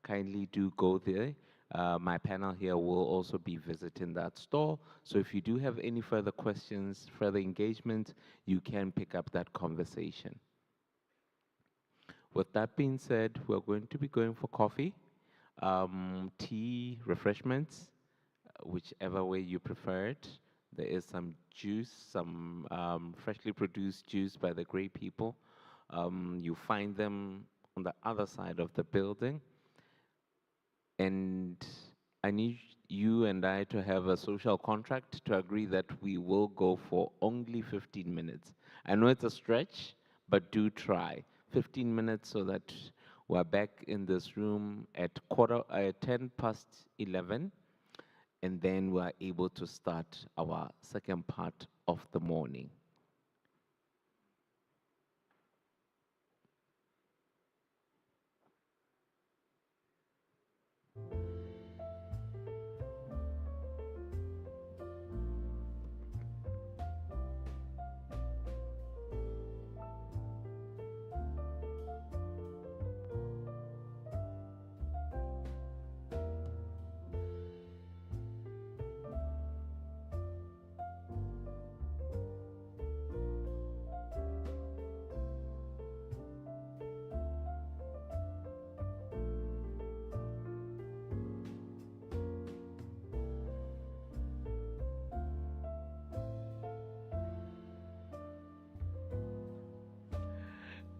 K: Kindly do go there. My panel here will also be visiting that stall. So if you do have any further questions, further engagement, you can pick up that conversation. With that being said, we're going to be going for coffee, tea, refreshments, whichever way you prefer it. There is some juice, some freshly produced juice by the great people. You find them on the other side of the building. And I need you and I to have a social contract to agree that we will go for only 15 minutes. I know it's a stretch, but do try. 15 minutes so that we're back in this room at 11:10, and then we're able to start our second part of the morning.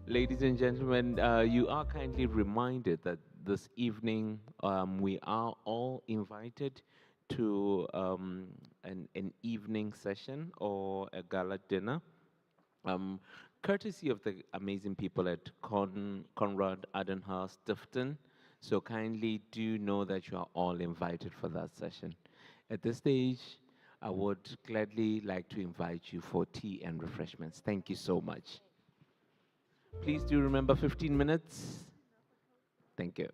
K: Ladies and gentlemen, you are kindly reminded that this evening we are all invited to an evening session or a gala dinner, courtesy of the amazing people at Conrad Adenauer Stiftung. So kindly do know that you are all invited for that session. At this stage, I would gladly like to invite you for tea and refreshments. Thank you so much. Please do remember 15 minutes. Thank you.